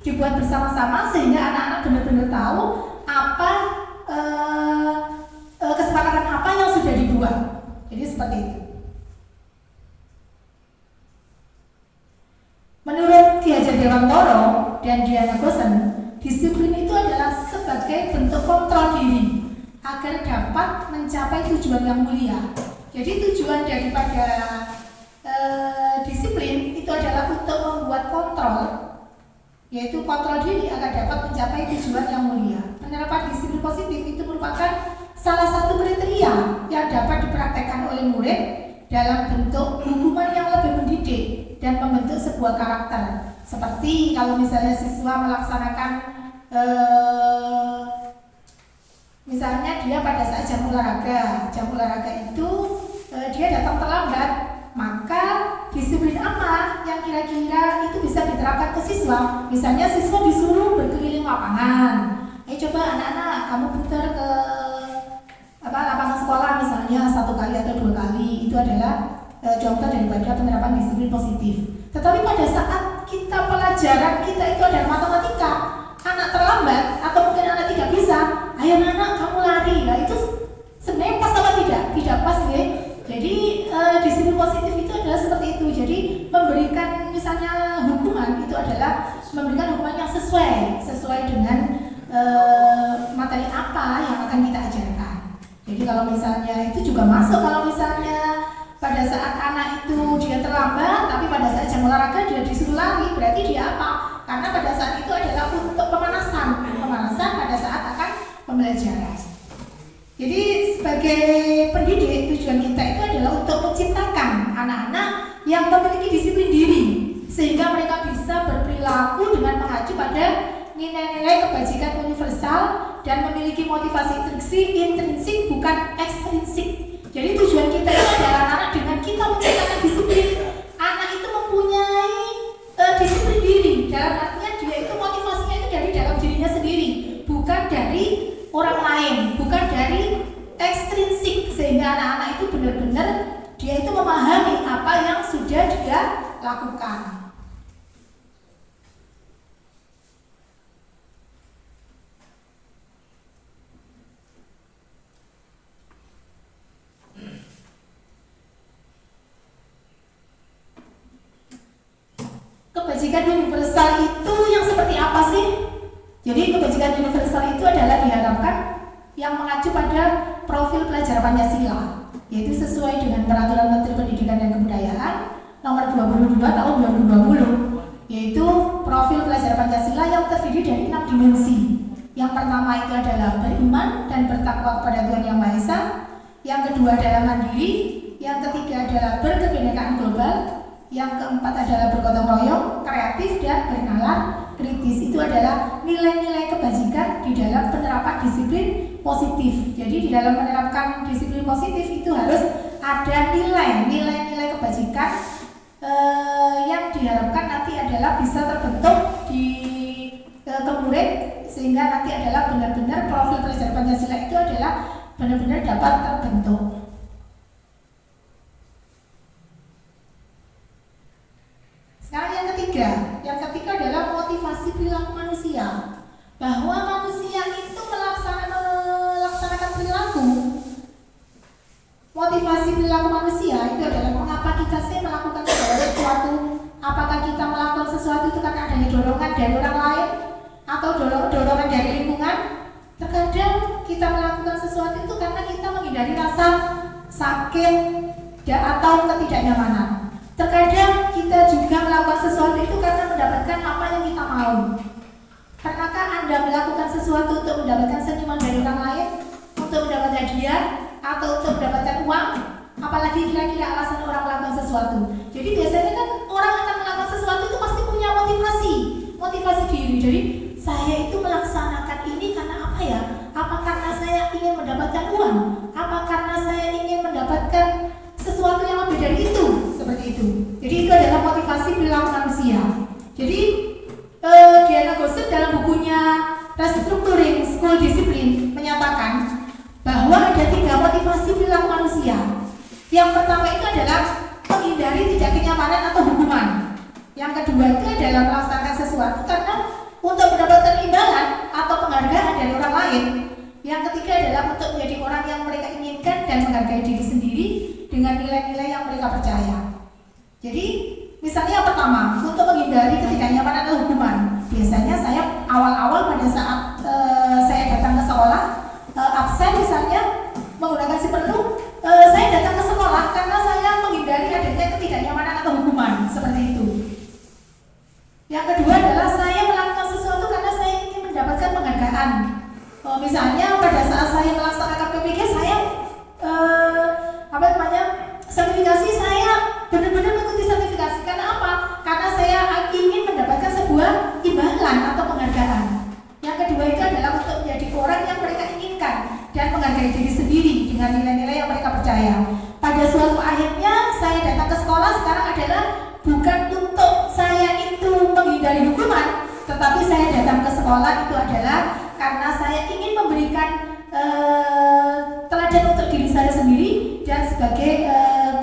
dibuat bersama-sama sehingga anak-anak benar-benar tahu apa kesepakatan apa yang sudah dibuat. Jadi seperti itu. Menurut Ki Hajar Dewantara dan Diana Gosen, disiplin itu adalah sebagai bentuk kontrol diri agar dapat mencapai tujuan yang mulia. Jadi tujuan daripada disiplin itu adalah untuk membuat kontrol, yaitu kontrol diri agar dapat mencapai tujuan yang mulia. Penerapan disiplin positif itu merupakan salah satu kriteria yang dapat dipraktekkan oleh murid dalam bentuk hukuman yang lebih mendidik dan membentuk sebuah karakter. Seperti kalau misalnya siswa melaksanakan misalnya dia pada saat jam olahraga itu dia datang terlambat, maka disiplin apa yang kira-kira itu bisa diterapkan ke siswa? Misalnya siswa disuruh berkeliling lapangan. Coba anak-anak kamu putar ke lapangan sekolah misalnya 1 kali atau 2 kali. Itu adalah contoh daripada penerapan disiplin positif. Tetapi pada saat kita pelajaran kita itu ada matematika, anak terlambat atau mungkin anak tidak bisa, ayo anak kamu lari. Nah itu sebenarnya pas apa tidak? Tidak pas ya. Jadi disiplin positif itu adalah seperti itu. Jadi memberikan misalnya hukuman itu adalah memberikan hukuman yang sesuai dengan materi apa yang akan kita ajarkan. Jadi kalau misalnya itu juga masuk, kalau misalnya pada saat anak itu dia terlambat, tapi pada saat jam olahraga dia disuruh lari, berarti dia apa? Karena pada saat itu adalah untuk pemanasan pada saat akan pembelajaran. Jadi sebagai pendidik, tujuan kita itu adalah untuk menciptakan anak-anak yang memiliki disiplin diri, sehingga mereka bisa berperilaku dengan mengacu pada nilai-nilai kebajikan universal dan memiliki motivasi intrinsik bukan ekstrinsik. Jadi tujuan kita itu adalah anak-anak dengan kita menciptakan disiplin. Anak itu mempunyai disiplin diri, dalam artinya dia itu motivasinya itu dari dalam dirinya sendiri, bukan dari orang lain, bukan dari ekstrinsik, sehingga anak-anak itu benar-benar dia itu memahami apa yang sudah dia lakukan. Kebajikan universal itu yang seperti apa sih? Jadi kebajikan universal itu adalah diharapkan yang mengacu pada profil pelajar Pancasila, yaitu sesuai dengan Peraturan Menteri Pendidikan dan Kebudayaan Nomor 22 Tahun 2020, yaitu profil pelajar Pancasila yang terdiri dari 6 dimensi. Yang pertama itu adalah beriman dan bertakwa kepada Tuhan Yang Maha Esa. Yang kedua adalah mandiri. Yang ketiga adalah berkebinekaan global. Yang keempat adalah bergotong royong, kreatif, dan bernalar kritis. Itu adalah nilai-nilai kebajikan di dalam penerapan disiplin positif. Jadi di dalam menerapkan disiplin positif itu harus ada nilai-nilai kebajikan yang diharapkan nanti adalah bisa terbentuk di ke murid, sehingga nanti adalah benar-benar profil pelajar Pancasila itu adalah benar-benar dapat terbentuk. Sekarang yang ketiga adalah motivasi perilaku manusia. Bahwa manusia itu melaksanakan perilaku. Motivasi perilaku manusia itu adalah mengapa kita melakukan sesuatu. Apakah kita melakukan sesuatu itu karena adanya dorongan dari orang lain atau dorongan dari lingkungan? Terkadang kita melakukan sesuatu itu karena kita menghindari rasa sakit atau ketidaknyamanan. Terkadang kita juga melakukan sesuatu itu karena mendapatkan apa yang kita mau. Pernahkah Anda melakukan sesuatu untuk mendapatkan senyuman dari orang lain, untuk mendapatkan hadiah, atau untuk mendapatkan uang? Apalagi kira-kira alasan orang melakukan sesuatu. Jadi biasanya kan orang akan melakukan sesuatu itu pasti punya motivasi diri. Jadi saya itu melaksanakan ini karena apa ya? Apa karena saya ingin mendapatkan uang? Apa karena saya ingin mendapatkan sesuatu yang lebih dari itu? Seperti itu. Jadi itu adalah motivasi perilaku manusia. Jadi Diana Gossett dalam bukunya Restructuring School Discipline menyatakan bahwa ada 3 motivasi perilaku manusia. Yang pertama itu adalah menghindari tidak kenyamanan atau hukuman. Yang kedua itu adalah melaksanakan sesuatu karena untuk mendapatkan imbalan atau penghargaan dari orang lain. Yang ketiga adalah untuk menjadi orang yang mereka inginkan dan menghargai diri sendiri dengan nilai-nilai yang mereka percaya. Jadi misalnya yang pertama, untuk menghindari ketidaknyamanan atau hukuman. Biasanya saya awal-awal pada saat saya datang ke sekolah, absen misalnya menggunakan si penuh, saya datang ke sekolah karena saya menghindari adanya ketidaknyamanan atau hukuman, seperti itu. Yang kedua adalah saya melakukan sesuatu karena saya ingin mendapatkan penghargaan. Misalnya pada saat saya melaksanakan PPG, saya sertifikasi saya benar-benar mengikuti sertifikasi. Karena apa? Karena saya ingin mendapatkan sebuah imbalan atau penghargaan. Yang kedua itu adalah untuk menjadi orang yang mereka inginkan dan menghargai diri sendiri dengan nilai-nilai yang mereka percaya. Pada suatu akhirnya saya datang ke sekolah sekarang adalah bukan untuk saya itu menghindari hukuman, tetapi saya datang ke sekolah itu adalah karena saya ingin memberikan teladan untuk diri saya sendiri dan sebagai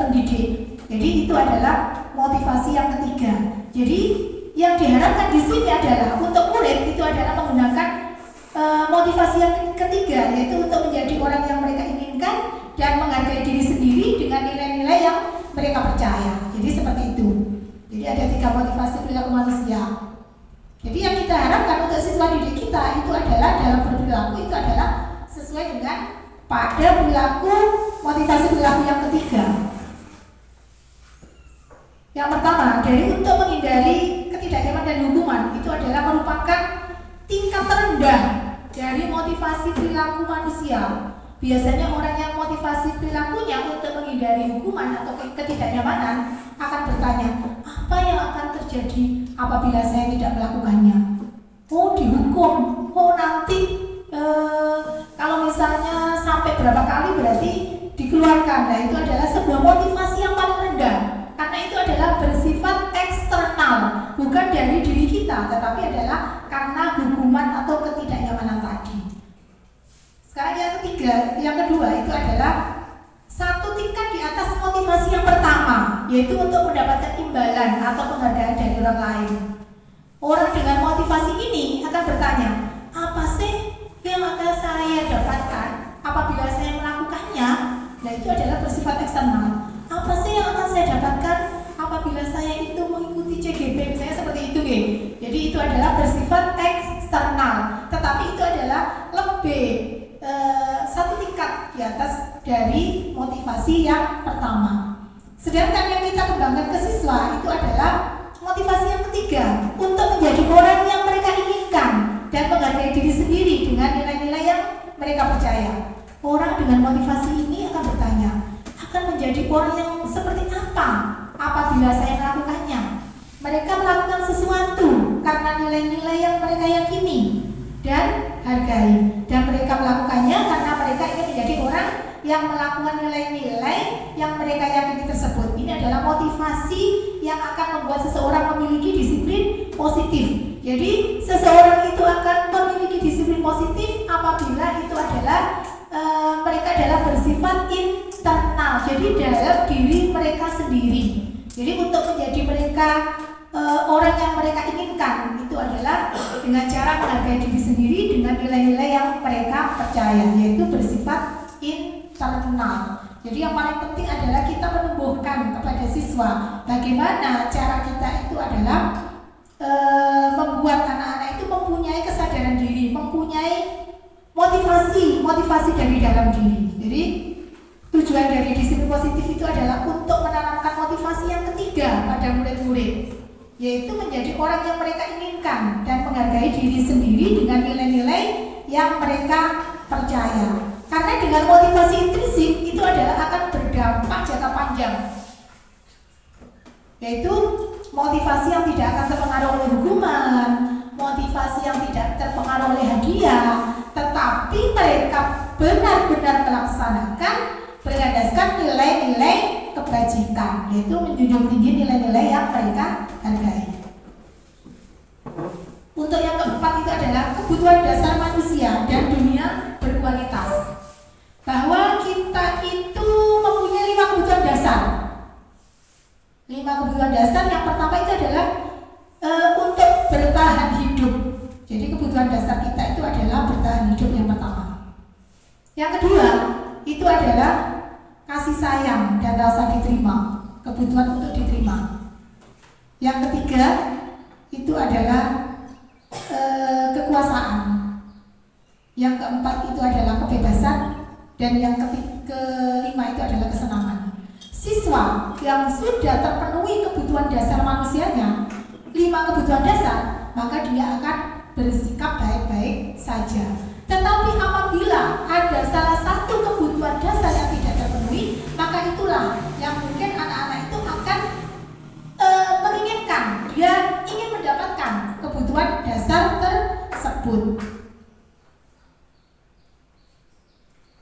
pendidik. Jadi itu adalah motivasi yang ketiga. Jadi yang diharapkan di sini adalah untuk murid itu adalah menggunakan motivasi yang ketiga, yaitu untuk menjadi orang yang mereka inginkan dan menghargai diri sendiri dengan nilai-nilai yang mereka percaya. Jadi seperti itu. Jadi ada 3 motivasi perilaku manusia. Jadi yang kita harapkan untuk siswa didik kita itu adalah dalam berperilaku itu adalah sesuai dengan pada perilaku motivasi perilaku yang ketiga. Yang pertama, dari untuk menghindari ketidaknyamanan dan hukuman itu adalah merupakan tingkat terendah dari motivasi perilaku manusia. Biasanya orang yang motivasi perilakunya untuk menghindari hukuman atau ketidaknyamanan akan bertanya, apa yang akan terjadi apabila saya tidak melakukannya? Oh, dihukum. Oh, nanti kalau misalnya sampai berapa kali berarti dikeluarkan. Nah, itu adalah sebuah motivasi yang paling rendah. Karena itu adalah bersifat eksternal, bukan dari diri kita, tetapi adalah karena hukuman atau ketidaknyamanan tadi. Sekarang yang kedua itu adalah satu tingkat di atas motivasi yang pertama, yaitu untuk mendapatkan imbalan atau penghargaan dari orang lain. Orang dengan motivasi ini akan bertanya, apa sih yang akan saya dapatkan apabila saya melakukannya? Nah, itu adalah bersifat eksternal. Apa sih yang akan saya dapatkan apabila saya itu mengikuti CGP, misalnya seperti itu, Jadi itu adalah bersifat eksternal, tetapi itu adalah lebih satu tingkat di atas dari motivasi yang pertama. Sedangkan yang kita kembangkan ke siswa itu adalah motivasi yang ketiga, untuk menjadi orang yang mereka inginkan dan menghargai diri sendiri dengan nilai-nilai yang mereka percaya. Orang dengan motivasi ini akan bertanya, akan menjadi orang yang seperti apa apabila saya melakukannya. Mereka melakukan sesuatu karena nilai-nilai yang mereka yakini dan hargai, dan mereka melakukannya karena mereka ingin menjadi orang yang melakukan nilai-nilai yang mereka yakini tersebut. Ini adalah motivasi yang akan membuat seseorang memiliki disiplin positif. Jadi seseorang itu akan memiliki disiplin positif apabila itu adalah mereka adalah bersifat internal, jadi dalam diri mereka sendiri. Jadi untuk menjadi mereka orang yang mereka inginkan itu adalah dengan cara menghargai diri sendiri dengan nilai-nilai yang mereka percaya, yaitu bersifat internal. Jadi yang paling penting adalah kita menumbuhkan kepada siswa bagaimana cara kita itu adalah membuat anak-anak itu mempunyai kesadaran diri, mempunyai motivasi dari dalam diri. Jadi tujuan dari disiplin positif itu adalah untuk menanamkan motivasi yang ketiga pada murid-murid, yaitu menjadi orang yang mereka inginkan dan menghargai diri sendiri dengan nilai-nilai yang mereka percaya. Karena dengan motivasi intrinsik itu adalah akan berdampak jangka panjang, yaitu motivasi yang tidak akan terpengaruh oleh hukuman, motivasi yang tidak terpengaruh oleh hadiah, tetapi mereka benar-benar melaksanakan berdasarkan nilai-nilai kebajikan, yaitu menjunjung tinggi nilai-nilai yang mereka hargai. Untuk yang keempat itu adalah kebutuhan dasar manusia dan dunia berkualitas. Bahwa kita itu mempunyai 5 kebutuhan dasar. 5 kebutuhan dasar, yang pertama itu adalah untuk bertahan hidup. Jadi kebutuhan dasar kita itu adalah bertahan hidup yang pertama. Yang kedua itu adalah kasih sayang dan rasa diterima, kebutuhan untuk diterima. Yang ketiga itu adalah kekuasaan. Yang keempat itu adalah kebebasan, dan yang kelima itu adalah kesenangan. Siswa yang sudah terpenuhi kebutuhan dasar manusianya, 5 kebutuhan dasar, maka dia akan bersikap baik-baik saja. Tetapi apabila ada salah satu kebutuhan dasar yang tidak terpenuhi, maka itulah yang mungkin anak-anak itu akan menginginkan, dia ingin mendapatkan kebutuhan dasar tersebut.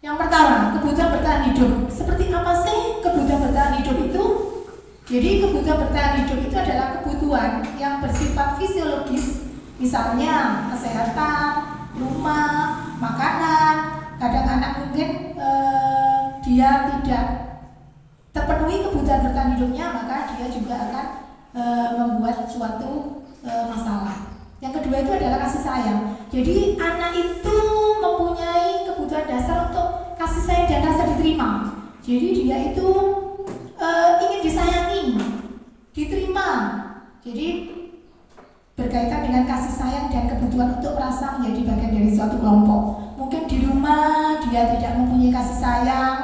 Yang pertama, kebutuhan bertahan hidup. Seperti apa sih kebutuhan bertahan hidup itu? Jadi kebutuhan bertahan hidup itu adalah kebutuhan yang bersifat fisiologis, misalnya kesehatan, rumah, makanan. Kadang anak mungkin dia tidak terpenuhi kebutuhan bertahan hidupnya, maka dia juga akan membuat suatu masalah. Yang kedua itu adalah kasih sayang. Jadi anak itu mempunyai kebutuhan dasar untuk kasih sayang dan rasa diterima. Jadi dia itu ingin disayangi, diterima. Jadi berkaitan dengan kasih sayang dan kebutuhan untuk merasa menjadi bagian dari suatu kelompok. Mungkin di rumah dia tidak mempunyai kasih sayang,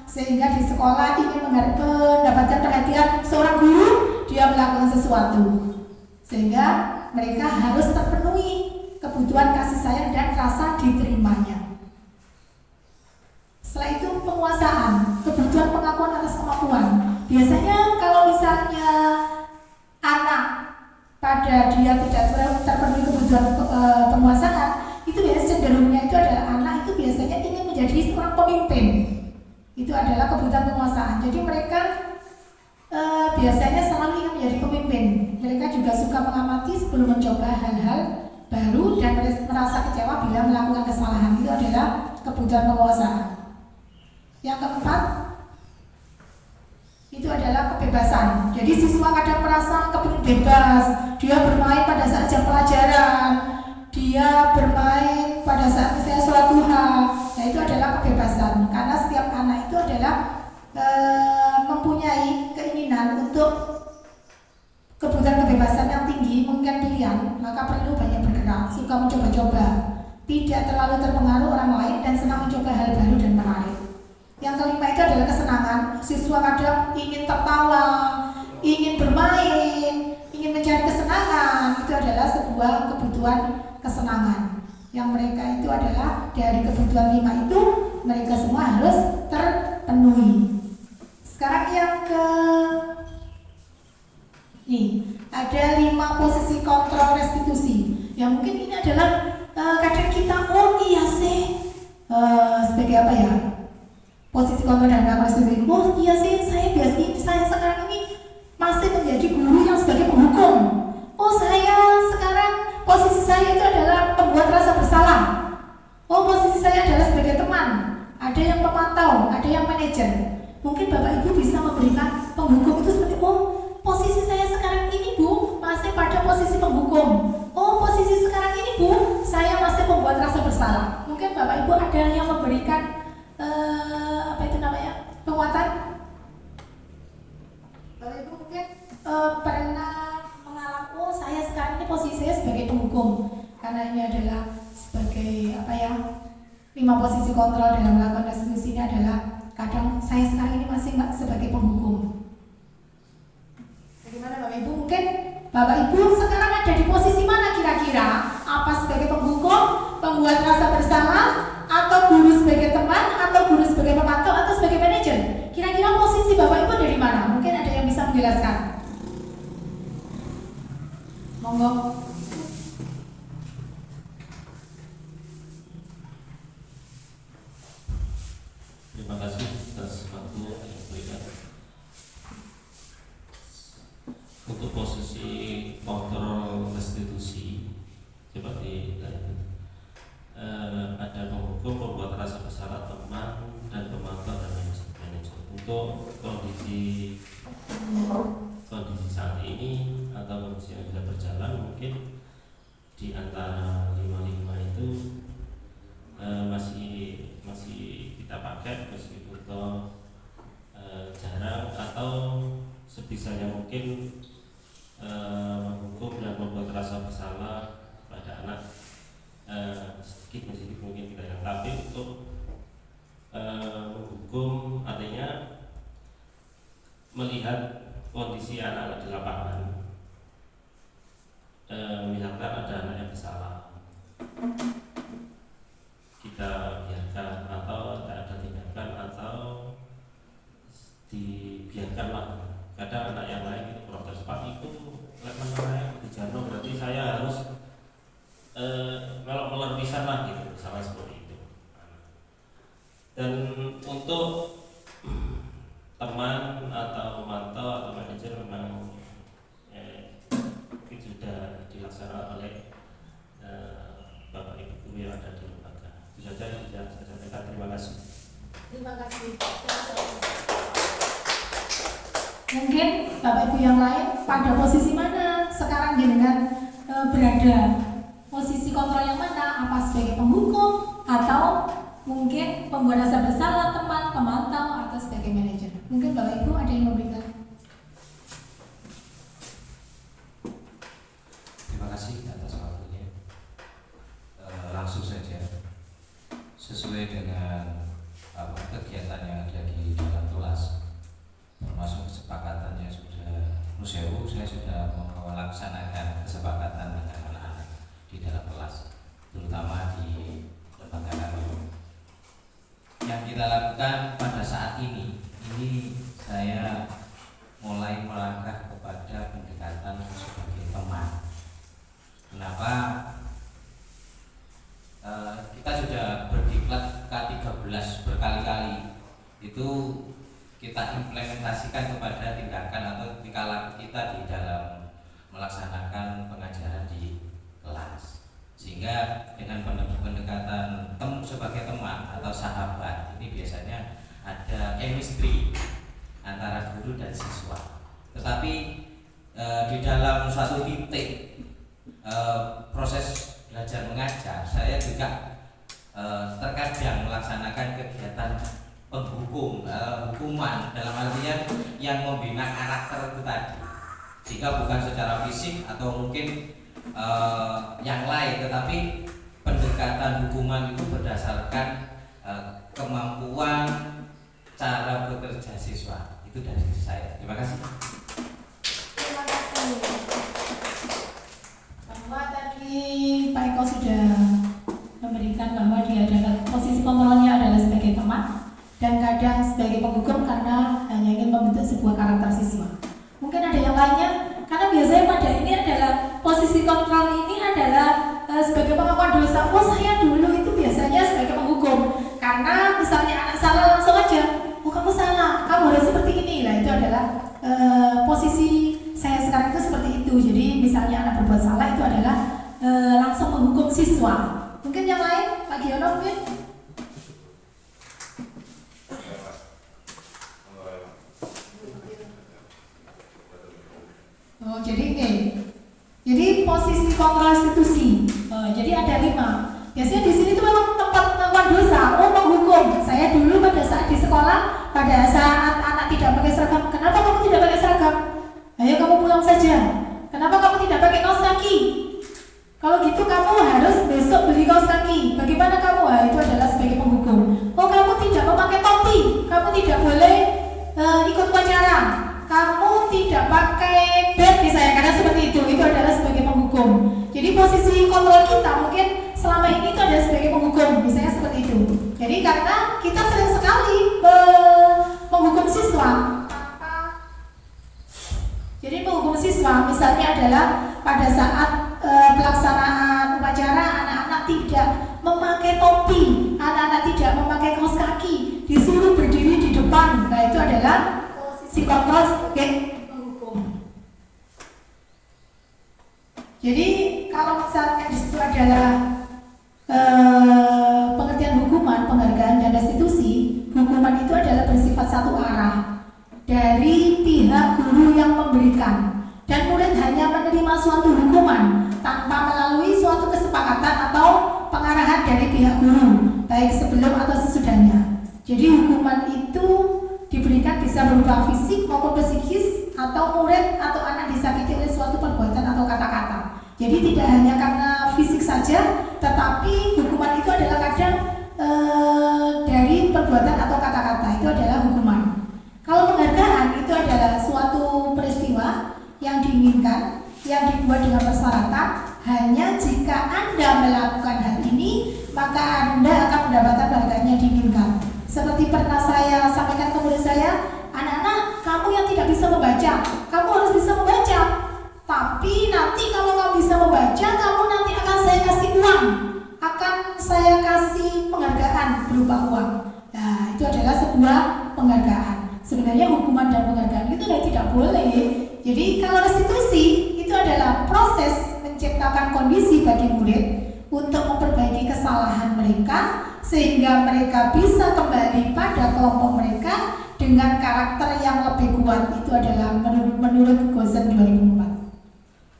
sehingga di sekolah ingin mendapatkan perhatian seorang guru, dia melakukan sesuatu, sehingga mereka harus terpenuhi kebutuhan kasih sayang dan rasa diterimanya. Setelah itu penguasaan, kebutuhan pengakuan atas kemampuan. Biasanya kalau misalnya anak pada dia tidak terpenuhi kebutuhan penguasaan, itu biasanya cenderungnya itu adalah anak itu biasanya ingin menjadi seorang pemimpin. Itu adalah kebutuhan penguasaan. Jadi mereka biasanya selalu ingin menjadi pemimpin. Mereka juga suka mengamati sebelum mencoba hal-hal baru dan merasa kecewa bila melakukan kesalahan. Itu adalah kebutuhan penguasaan. Yang keempat itu adalah kebebasan. Jadi siswa kadang merasa kepingin bebas, dia bermain pada saat jam pelajaran, dia bermain pada saat misalnya sholat duha. Nah itu adalah kebebasan, karena setiap anak itu adalah mempunyai keinginan untuk kebutuhan kebebasan yang tinggi, mungkin pilihan, maka perlu banyak bergerak, suka mencoba-coba, tidak terlalu terpengaruh orang lain, dan senang mencoba hal baru dan menarik. Yang kelima itu adalah kesenangan. Siswa kadang ingin tertawa, ingin bermain, ingin mencari kesenangan. Itu adalah sebuah kebutuhan kesenangan yang mereka itu adalah dari kebutuhan 5 itu mereka semua harus terpenuhi. Sekarang yang Nih, ada 5 posisi kontrol restitusi. Ya mungkin ini adalah kadang kita, oh iya sih, sebagai apa ya? Posisi kontrol dan restitusi. Oh iya sih, saya sekarang ini masih menjadi guru yang sebagai penghukum. Oh saya sekarang posisi saya itu adalah pembuat rasa bersalah. Oh posisi saya adalah sebagai teman. Ada yang pemantau, ada yang manajer. Mungkin Bapak Ibu bisa memberikan penghukum itu seperti, oh posisi saya sekarang ini Bu masih pada posisi penghukum. Oh posisi sekarang ini Bu saya masih membuat rasa bersalah. Mungkin Bapak Ibu ada yang memberikan apa itu namanya, penguatan. Bapak Ibu mungkin pernah mengalami, oh saya sekarang ini posisi saya sebagai penghukum karena ini adalah sebagai apa ya, 5 posisi kontrol dalam melakukan restitusi ini adalah kadang saya sekarang ini masih sebagai penghukum. Bagaimana Bapak Ibu? Mungkin Bapak Ibu sekarang ada di posisi mana kira-kira? Apa sebagai penghukum, pembuat rasa bersalah, atau guru sebagai teman, atau guru sebagai pemantau, atau sebagai manajer? Kira-kira posisi Bapak Ibu dari mana? Mungkin ada yang bisa menjelaskan. Monggo. Terima kasih atas waktu yang diberikan. Untuk posisi kontrol restitusi seperti ada penghukum, pembuat rasa bersalah, teman, dan pemantau dan manajer. Untuk kondisi saat ini atau kondisi yang sudah berjalan, mungkin di antara 5 itu masih kita pakai meskipun jarang atau sebisanya mungkin menghukum dan membuat rasa bersalah pada anak sedikit mungkin kita yang, tapi untuk menghukum artinya melihat kondisi anak-anak di lapangan, misalkan ada anak yang bersalah, kita biarkan atau tidak ada tindakan atau dibiarkanlah. Kadang anak yang lain itu protes, Pak itu lepas dijarno berarti saya harus kalau melar pisan lah gitu, misalnya seperti itu. Dan untuk teman atau pemantau atau manajer memang itu sudah dilaksanakan oleh Bapak Ibu guru yang ada di lembaga. Itu saja yang bisa saya sampaikan. Terima kasih. Terima kasih. Mungkin Bapak Ibu yang lain pada posisi mana sekarang jenengan berada? Posisi kontrol yang mana? Apa sebagai penghukum atau mungkin pembuat rasa bersalah, teman, pemantau, atau sebagai manajer? Mungkin Bapak Ibu ada yang memberikan. Terima kasih atas waktunya. Langsung saja, sesuai dengan kegiatan yang ada di dalam kelas, termasuk kesepakatannya sudah Nusewu, saya sudah melaksanakan kesepakatan dengan anak-anak di dalam kelas, terutama di lembaga kami. Yang kita lakukan pada saat ini saya mulai melangkah kepada pendekatan sebagai teman. Kenapa? Kita sudah berdiklat K13 berkali-kali, itu kita implementasikan kepada tindakan atau tingkah laku kita di dalam melaksanakan pengajaran di kelas. Sehingga dengan pendekatan sebagai teman atau sahabat ini biasanya ada chemistry antara guru dan siswa. Tetapi di dalam suatu titik proses belajar mengajar, saya juga terkadang melaksanakan kegiatan hukuman dalam artian yang membina karakter itu tadi, jika bukan secara fisik atau mungkin yang lain, tetapi pendekatan hukuman itu berdasarkan kemampuan cara bekerja siswa. Itu dari saya. Terima kasih. Terima kasih. Bahwa tadi Pak Eko sudah memberikan bahwa dia adalah posisi kontrolnya adalah sebagai teman dan kadang sebagai penghukum karena hanya ingin membentuk sebuah karakter siswa. Mungkin ada yang lainnya, karena merasa, oh saya dulu itu biasanya sebagai penghukum, karena misalnya anak salah langsung aja, oh kamu salah, kamu harus seperti ini. Nah itu adalah posisi saya sekarang itu seperti itu. Jadi misalnya anak berbuat salah itu adalah langsung menghukum siswa. Mungkin yang lain, Pak Giono mungkin? Oh jadi ini. Jadi posisi kontrol institusi. Jadi ada 5. Biasanya di sini tuh memang tempat melakukan dosa, menghukum. Saya dulu pada saat di sekolah, pada saat anak tidak pakai seragam, kenapa kamu tidak pakai seragam? Ayo kamu pulang saja. Kenapa kamu tidak pakai kaos kaki? Kalau gitu kamu harus besok beli kaos kaki. Bagaimana kamu? Itu adalah sebagai penghukum. Oh kamu tidak memakai topi, kamu tidak boleh ikut upacara, kamu tidak pakai bed misalnya, karena seperti itu adalah sebagai penghukum. Jadi posisi kontrol kita mungkin selama ini itu adalah sebagai penghukum, misalnya seperti itu. Jadi karena kita sering sekali menghukum siswa. Jadi menghukum siswa misalnya adalah pada saat pelaksanaan upacara anak-anak tidak memakai topi, anak-anak tidak memakai kaos kaki, disuruh berdiri di depan. Nah itu adalah posisi kontrol sebagai penghukum. Jadi kalau misalnya di situ adalah pengertian hukuman, penghargaan dan restitusi, hukuman itu adalah bersifat satu arah dari pihak guru yang memberikan, dan murid hanya menerima suatu hukuman tanpa melalui suatu kesepakatan atau pengarahan dari pihak guru, baik sebelum atau sesudahnya. Jadi hukuman itu diberikan bisa berupa fisik maupun psikis, atau murid atau anak disakiti oleh suatu perbuatan atau kata-kata. Jadi tidak hanya karena fisik saja, tetapi hukuman itu adalah kadang dari perbuatan atau kata-kata, itu adalah hukuman. Kalau penghargaan itu adalah suatu peristiwa yang diinginkan, yang dibuat dengan persyaratan, hanya jika Anda melakukan hal ini, maka Anda akan mendapatkan penghargaan yang diinginkan. Seperti pernah saya sampaikan ke murid saya, anak-anak, kamu yang tidak bisa membaca, kamu harus bisa membaca. Tapi nanti kalau kamu bisa membaca, kamu nanti akan saya kasih uang, akan saya kasih penghargaan berupa uang. Nah, itu adalah sebuah penghargaan. Sebenarnya hukuman dan penghargaan itu tidak boleh. Jadi kalau restitusi itu adalah proses menciptakan kondisi bagi murid untuk memperbaiki kesalahan mereka sehingga mereka bisa kembali pada kelompok mereka dengan karakter yang lebih kuat. Itu adalah menurut Gosen 2004.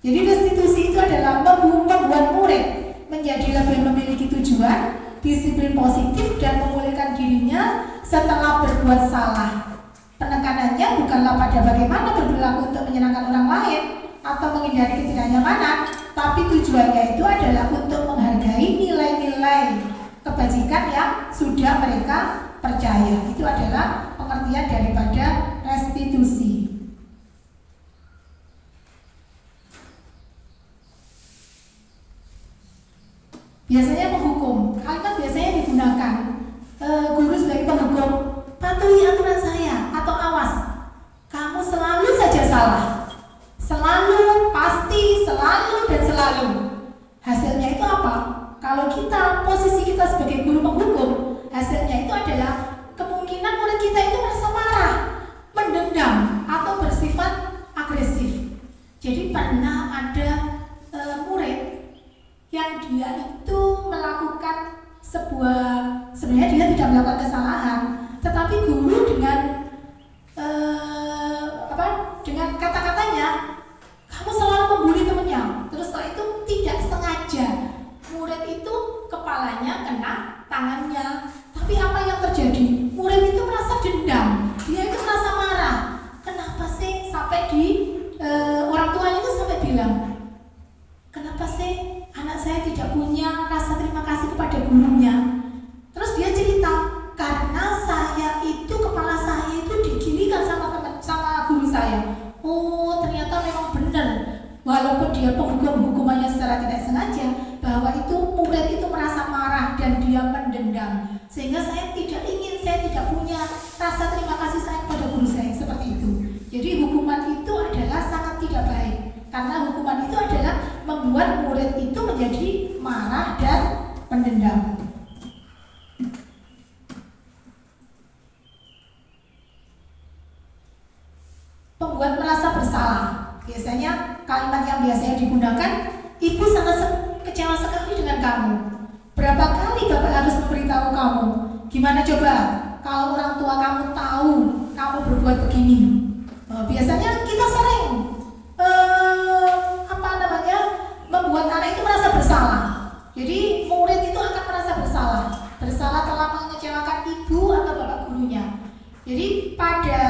Jadi restitusi itu adalah membuat murid menjadi lebih memiliki tujuan, disiplin positif dan memulihkan dirinya setelah berbuat salah. Penekanannya bukanlah pada bagaimana berperilaku untuk menyenangkan orang lain atau menghindari ketidaknyamanan, tapi tujuannya itu adalah untuk menghargai nilai-nilai kebajikan yang sudah mereka percaya. Itu adalah pengertian daripada restitusi. Biasanya penghukum, kalimat biasanya digunakan guru sebagai penghukum, patuhi aturan saya atau awas, kamu selalu saja salah, selalu, pasti, selalu dan selalu. Hasilnya itu apa? Kalau kita, posisi kita sebagai guru penghukum, hasilnya itu adalah kemungkinan murid kita itu merasa marah, mendendam atau bersifat agresif. Jadi pernah ada murid yang dia itu melakukan sebenarnya dia tidak melakukan kesalahan, tetapi guru dengan dengan kata-katanya, kamu selalu membuli temannya. Terus setelah itu tidak sengaja murid itu kepalanya kena tangannya. Tapi apa yang terjadi? Murid itu merasa dendam, dia itu merasa marah. Kenapa sih sampai di orang tuanya itu sampai bilang, kenapa sih anak saya tidak punya rasa terima kasih kepada gurunya? Terus dia cerita, karena saya itu, kepala saya itu diginikan sama guru saya. Oh, ternyata memang benar. Walaupun dia hukumannya secara tidak sengaja, bahwa itu murid itu merasa marah dan dia mendendam. Sehingga saya tidak punya rasa terima kasih saya kepada guru saya, seperti itu. Jadi hukuman itu adalah sangat tidak baik. Karena hukuman itu adalah membuat murid itu menjadi marah dan mendendam. Pembuat merasa bersalah. Biasanya kalimat yang biasanya digunakan, ibu sangat kecewa sekali dengan kamu. Berapa kali bapak harus memberitahu kamu? Gimana coba kalau orang tua kamu tahu kamu berbuat begini? Biasanya kita sering membuat anak itu merasa bersalah. Jadi murid itu akan merasa bersalah telah mengecewakan ibu atau bapak gurunya. Jadi pada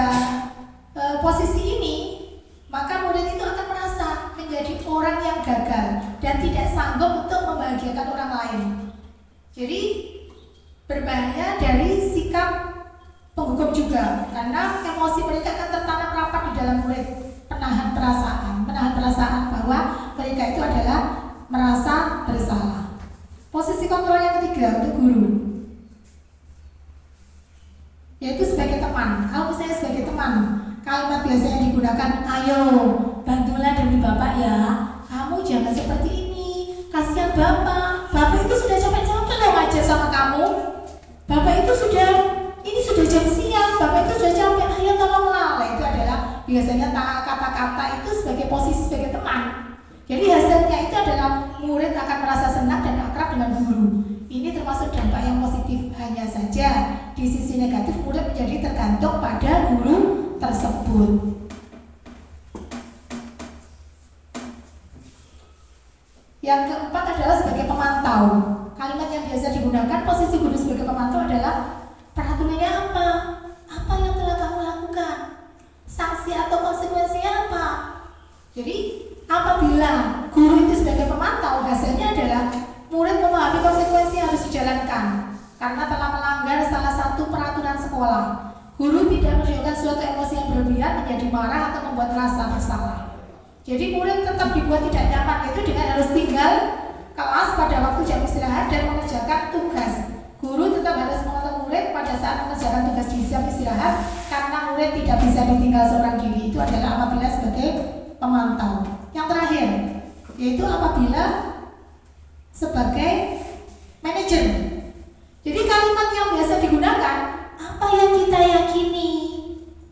posisi ini, maka murid itu akan merasa menjadi orang yang gagal dan tidak sanggup untuk membahagiakan orang lain. Jadi berbahaya dari sikap penghukum juga, karena emosi mereka akan tertanam rapat di dalam murid. Menahan perasaan bahwa mereka itu adalah merasa bersalah. Posisi kontrol yang ketiga untuk guru, yaitu sebagai teman. Kalau misalnya sebagai teman, kalimat biasanya digunakan, ayo bantulah demi bapak ya, kamu jangan seperti ini, kasihan bapak itu sudah capek-capek loh ngajar sama kamu, bapak itu sudah jam siang, bapak itu sudah capek, ayo tolonglah. Itu adalah biasanya kata-kata itu sebagai posisi sebagai teman. Jadi hasilnya itu adalah murid akan merasa senang dan akrab dengan guru. Ini termasuk dampak yang positif. Hanya saja di sisi negatif murid menjadi tergantung pada guru tersebut. Yang keempat adalah sebagai pemantau. Kalimat yang biasa digunakan posisi guru sebagai pemantau adalah peraturannya apa? Apa yang telah kamu lakukan? Sanksi atau konsekuensinya apa? Jadi apabila guru itu sebagai pemantau, hasilnya adalah murid memahami konsekuensi yang harus dijalankan karena telah melanggar salah satu peraturan sekolah. Guru tidak menunjukkan suatu emosi yang berlebihan menjadi marah atau membuat rasa bersalah. Jadi murid tetap dibuat tidak nyaman itu dengan harus tinggal kelas pada waktu jam istirahat dan mengerjakan tugas. Guru tetap harus mengontrol murid pada saat mengerjakan tugas di jam istirahat karena murid tidak bisa ditinggal seorang diri. Itu adalah apabila sebagai pemantau. Yang terakhir yaitu apabila sebagai manajer. Jadi kalimat yang biasa digunakan, apa yang kita yakini.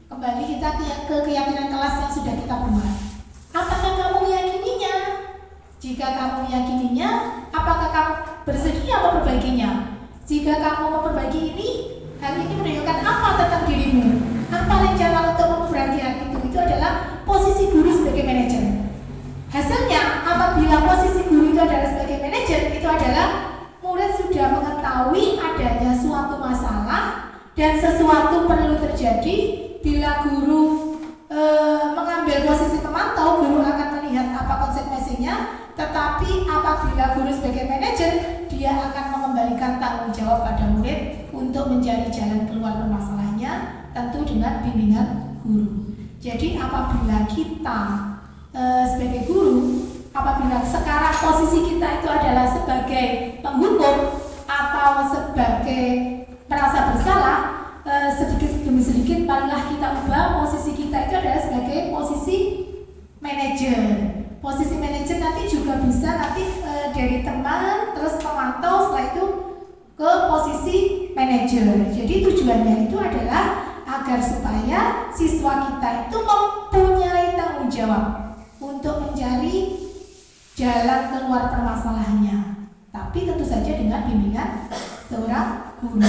Kembali kita ke keyakinan kelas yang sudah kita buat. Apakah kamu meyakininya? Jika kamu meyakininya, apakah kamu bersedia memperbaikinya? Jika kamu memperbaiki ini, hal ini menunjukkan apa tentang dirimu? Apa rencana untuk memperbaiki hal itu? Itu adalah posisi guru sebagai manajer. Hasilnya, apabila posisi guru itu adalah sebagai manajer, itu adalah murid sudah mengetahui adanya suatu masalah dan sesuatu perlu terjadi. Bila guru mengambil posisi pemantau, guru akan melihat apa konsekuensinya. Tetapi apabila guru sebagai manajer, dia akan mengembalikan tanggung jawab pada murid untuk mencari jalan keluar permasalahannya, tentu dengan bimbingan guru. Jadi apabila kita sebagai guru, apabila sekarang posisi kita itu adalah sebagai penghukum atau sebagai merasa bersalah, sedikit demi sedikit marilah kita ubah posisi kita itu adalah sebagai posisi manajer. Posisi manajer nanti juga bisa dari teman terus pemantau, setelah itu ke posisi manajer. Jadi tujuannya itu adalah agar supaya siswa kita itu mempunyai tanggung jawab untuk mencari jalan keluar permasalahannya, tapi tentu saja dengan bimbingan seorang guru.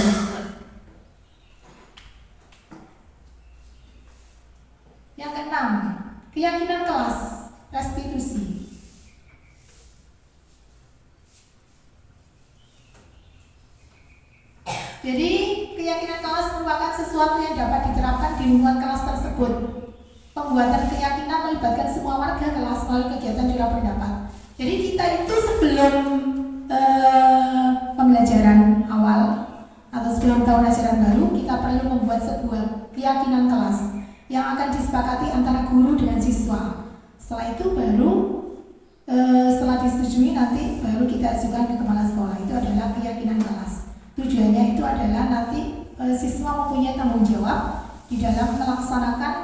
Yang keenam, keyakinan kelas, restitusi. Jadi keyakinan kelas merupakan sesuatu yang dapat diterapkan di lingkungan kelas tersebut. Pembuatan keyakinan melibatkan semua warga kelas melalui kegiatan jual pendapat. Jadi kita itu sebelum pembelajaran awal atau sebelum tahun ajaran baru, kita perlu membuat sebuah keyakinan kelas yang akan disepakati antara guru dengan siswa. Setelah itu baru setelah disetujui nanti baru kita ajukan ke kepala sekolah. Itu adalah keyakinan kelas. Tujuannya itu adalah nanti siswa mempunyai tanggung jawab di dalam melaksanakan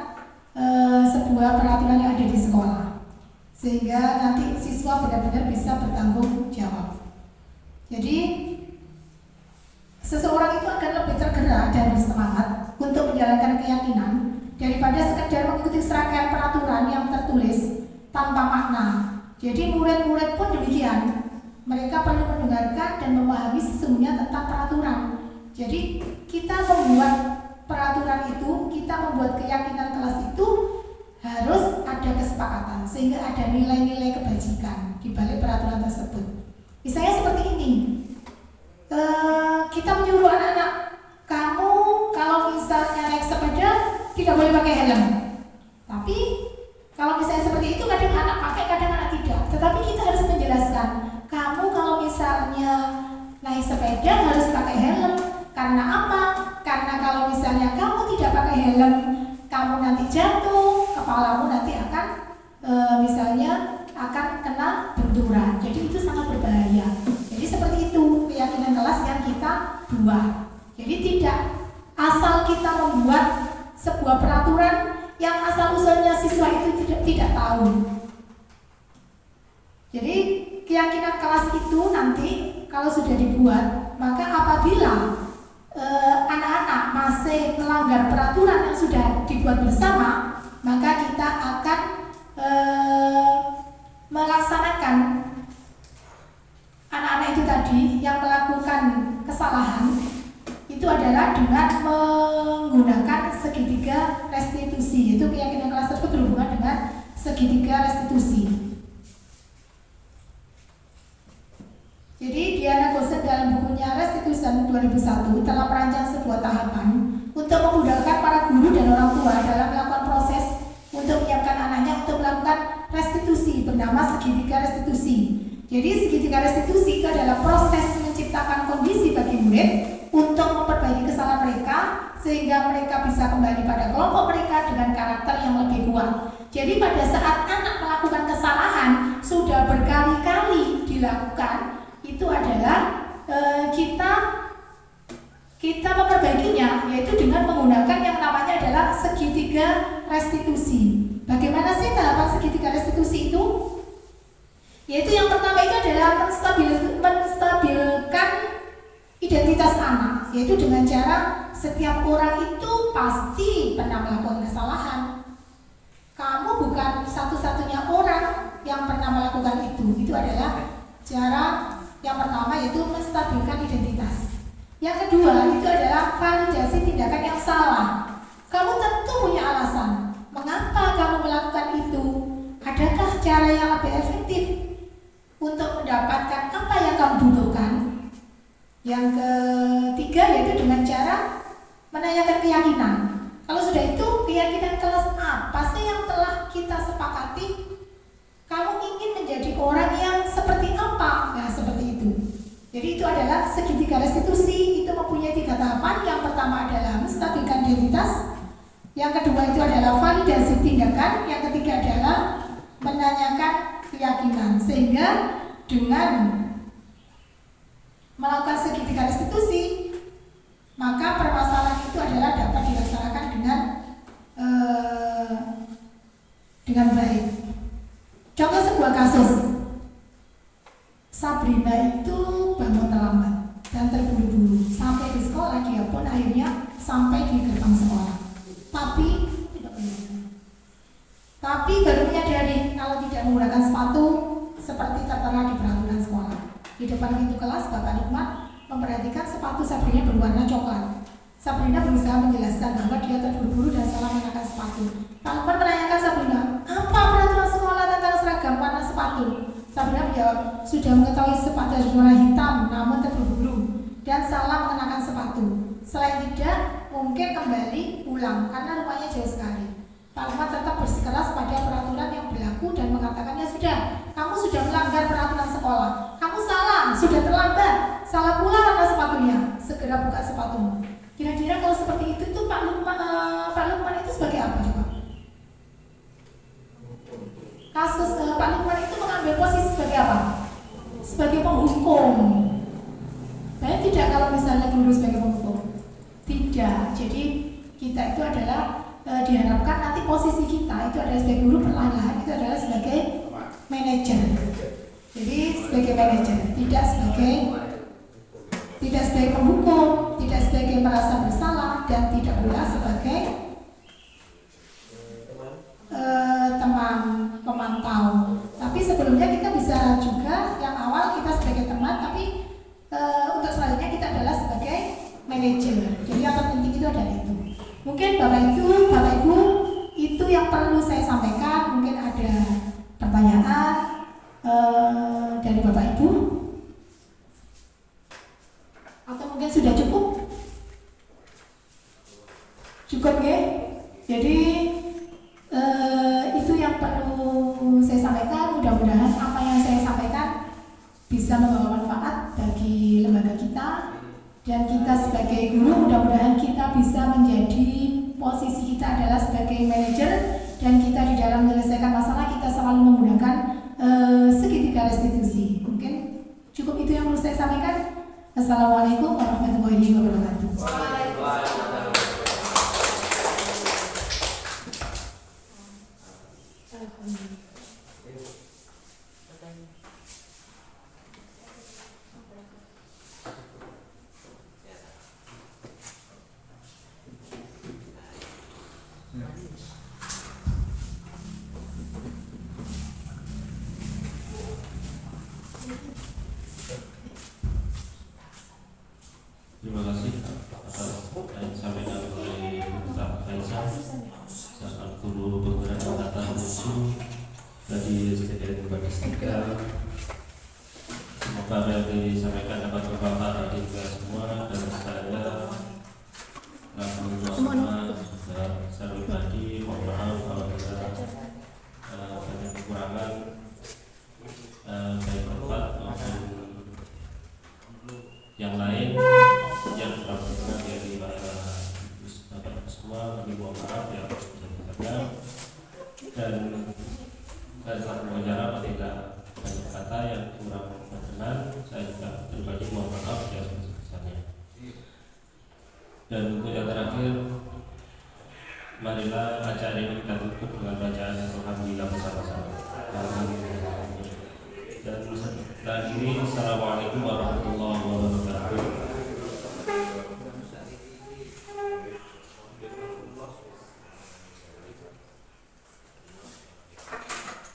sebuah peraturan yang ada di sekolah, sehingga nanti siswa benar-benar bisa bertanggung jawab. Jadi daripada sekedar mengikuti serangkaian peraturan yang tertulis tanpa makna. Jadi murid-murid pun demikian, mereka perlu mendengarkan dan memahami sesungguhnya tentang peraturan. Jadi kita membuat peraturan itu, kita membuat keyakinan kelas itu harus ada kesepakatan sehingga ada nilai-nilai kebajikan di balik peraturan tersebut. Misalnya seperti ini, kita menyuruh anak-anak, kamu kalau misalnya naik sepeda tidak boleh pakai helm. Tapi kalau misalnya seperti itu, kadang anak pakai, kadang anak tidak. Tetapi kita harus menjelaskan, kamu kalau misalnya naik sepeda harus pakai helm. Karena apa? Karena kalau misalnya kamu tidak pakai helm, kamu nanti jatuh, kepalamu nanti akan misalnya akan kena benturan. Jadi itu sangat berbahaya. Jadi seperti itu keyakinan kelas yang kita buat. Jadi tidak asal kita membuat sebuah peraturan yang asal usulnya siswa itu tidak tahu. Jadi keyakinan kelas itu nanti kalau sudah dibuat, maka apabila anak-anak masih melanggar peraturan yang sudah dibuat bersama, maka kita akan melaksanakan anak-anak itu tadi yang melakukan kesalahan itu adalah dengan menggunakan segitiga restitusi. Itu keyakinan kelas tersebut berhubungan dengan segitiga restitusi. Jadi Diana Gosen dalam bukunya Restitution 2001 telah merancang sebuah tahapan untuk memudahkan para guru dan orang tua dalam melakukan proses untuk menyiapkan anaknya untuk melakukan restitusi bernama segitiga restitusi. Jadi segitiga restitusi itu adalah proses menciptakan kondisi bagi murid untuk memperbaiki kesalahan mereka sehingga mereka bisa kembali pada kelompok mereka dengan karakter yang lebih kuat. Jadi pada saat anak melakukan kesalahan sudah berkali-kali dilakukan, itu adalah kita memperbaikinya, yaitu dengan menggunakan yang namanya adalah segitiga restitusi. Bagaimana sih tahapan segitiga restitusi itu? Yaitu yang pertama itu adalah menstabilkan identitas anak, yaitu dengan cara setiap orang itu pasti pernah melakukan kesalahan. Kamu bukan satu-satunya orang yang pernah melakukan itu. Itu adalah cara yang pertama, yaitu menstabilkan identitas. Yang kedua itu adalah validasi tindakan yang salah. Kamu tentu punya alasan mengapa kamu melakukan itu. Adakah cara yang lebih efektif untuk mendapatkan apa yang kamu butuhkan? Yang ketiga yaitu dengan cara menanyakan keyakinan. Kalau sudah itu, keyakinan kelas apa sih yang telah kita sepakati? Kamu ingin menjadi orang yang seperti apa? Nah, seperti itu. Jadi itu adalah segitiga restitusi. Itu mempunyai 3 tahapan. Yang pertama adalah menstabilkan identitas. Yang kedua itu adalah validasi tindakan. Yang ketiga adalah menanyakan keyakinan. Sehingga dengan melakukan segitiga restitusi, maka permasalahan itu adalah dapat dilaksanakan dengan baik. Contoh sebuah kasus, Sabrina itu bangun terlambat dan terburu-buru sampai di sekolah. Dia pun akhirnya sampai di gerbang sekolah, tapi baru menyadari kalau tidak menggunakan sepatu seperti tertera di peraturan sekolah. Di depan pintu kelas, Bapak Lukman memperhatikan sepatu Sabrina berwarna coklat. Sabrina berusaha menjelaskan bahwa dia terburu-buru dan salah mengenakan sepatu. Pak Lukman menanyakan Sabrina, apa peraturan sekolah tentang seragam warna sepatu? Sabrina menjawab, sudah mengetahui sepatu harus warna hitam, namun terburu-buru dan salah mengenakan sepatu. Selain tidak, mungkin kembali pulang karena rumahnya jauh sekali. Pak Lukman tetap bersikeras pada peraturan yang berlaku dan mengatakan, ya sudah, kamu sudah melanggar peraturan sekolah. Kamu salah, sudah terlambat, salah pula warna sepatunya. Segera buka sepatumu. Kira-kira kalau seperti itu Pak Lukman itu sebagai apa coba? Kasus Pak Lukman itu mengambil posisi sebagai apa? Sebagai penghukum. Baik tidak kalau misalnya guru sebagai penghukum? Tidak. Jadi kita itu adalah diharapkan nanti posisi kita itu adalah sebagai guru, perlahan-lahan itu adalah sebagai manajer. Jadi sebagai manajer, tidak sebagai penghukum, tidak sebagai merasa bersalah, dan tidak pula sebagai sebelumnya kita bisa juga yang awal kita sebagai teman, tapi untuk selanjutnya kita adalah sebagai manajer. Jadi yang terpenting itu adalah itu. Mungkin Bapak Ibu itu yang perlu saya sampaikan. Mungkin ada pertanyaan dari Bapak Ibu, atau mungkin sudah cukup? Cukup ya? Jadi itu yang perlu saya sampaikan. Mudah-mudahan apa yang saya sampaikan bisa membawa manfaat bagi lembaga kita, dan kita sebagai guru mudah-mudahan kita bisa menjadi posisi kita adalah sebagai manajer, dan kita di dalam menyelesaikan masalah kita selalu menggunakan segitiga restitusi. Mungkin cukup itu yang perlu saya sampaikan. Assalamualaikum warahmatullahi wabarakatuh. Terima kasih atas yang disampaikan oleh Ustaz Faisal, salah guru penggerak tata musuh dari SDN Badis 3. Semoga apa yang disampaikan dapat bermanfaat bagi kita semua, dan saya secara pribadi mohon maaf kalau ada banyak kekurangan baik tempat maupun yang lain yang telah berkenan dari Bapak semua. Kami mohon maaf yang sebesar-besarnya, dan saya telah berbicara apabila banyak kata yang kurang berkenan. Saya juga pribadi mohon maaf yang sebesar-besarnya. Dan untuk yang terakhir, marilah acara ini kita tutup dengan bacaan alhamdulillah bersama-sama. Dan setelah ini, assalamualaikum warahmatullahi wabarakatuh.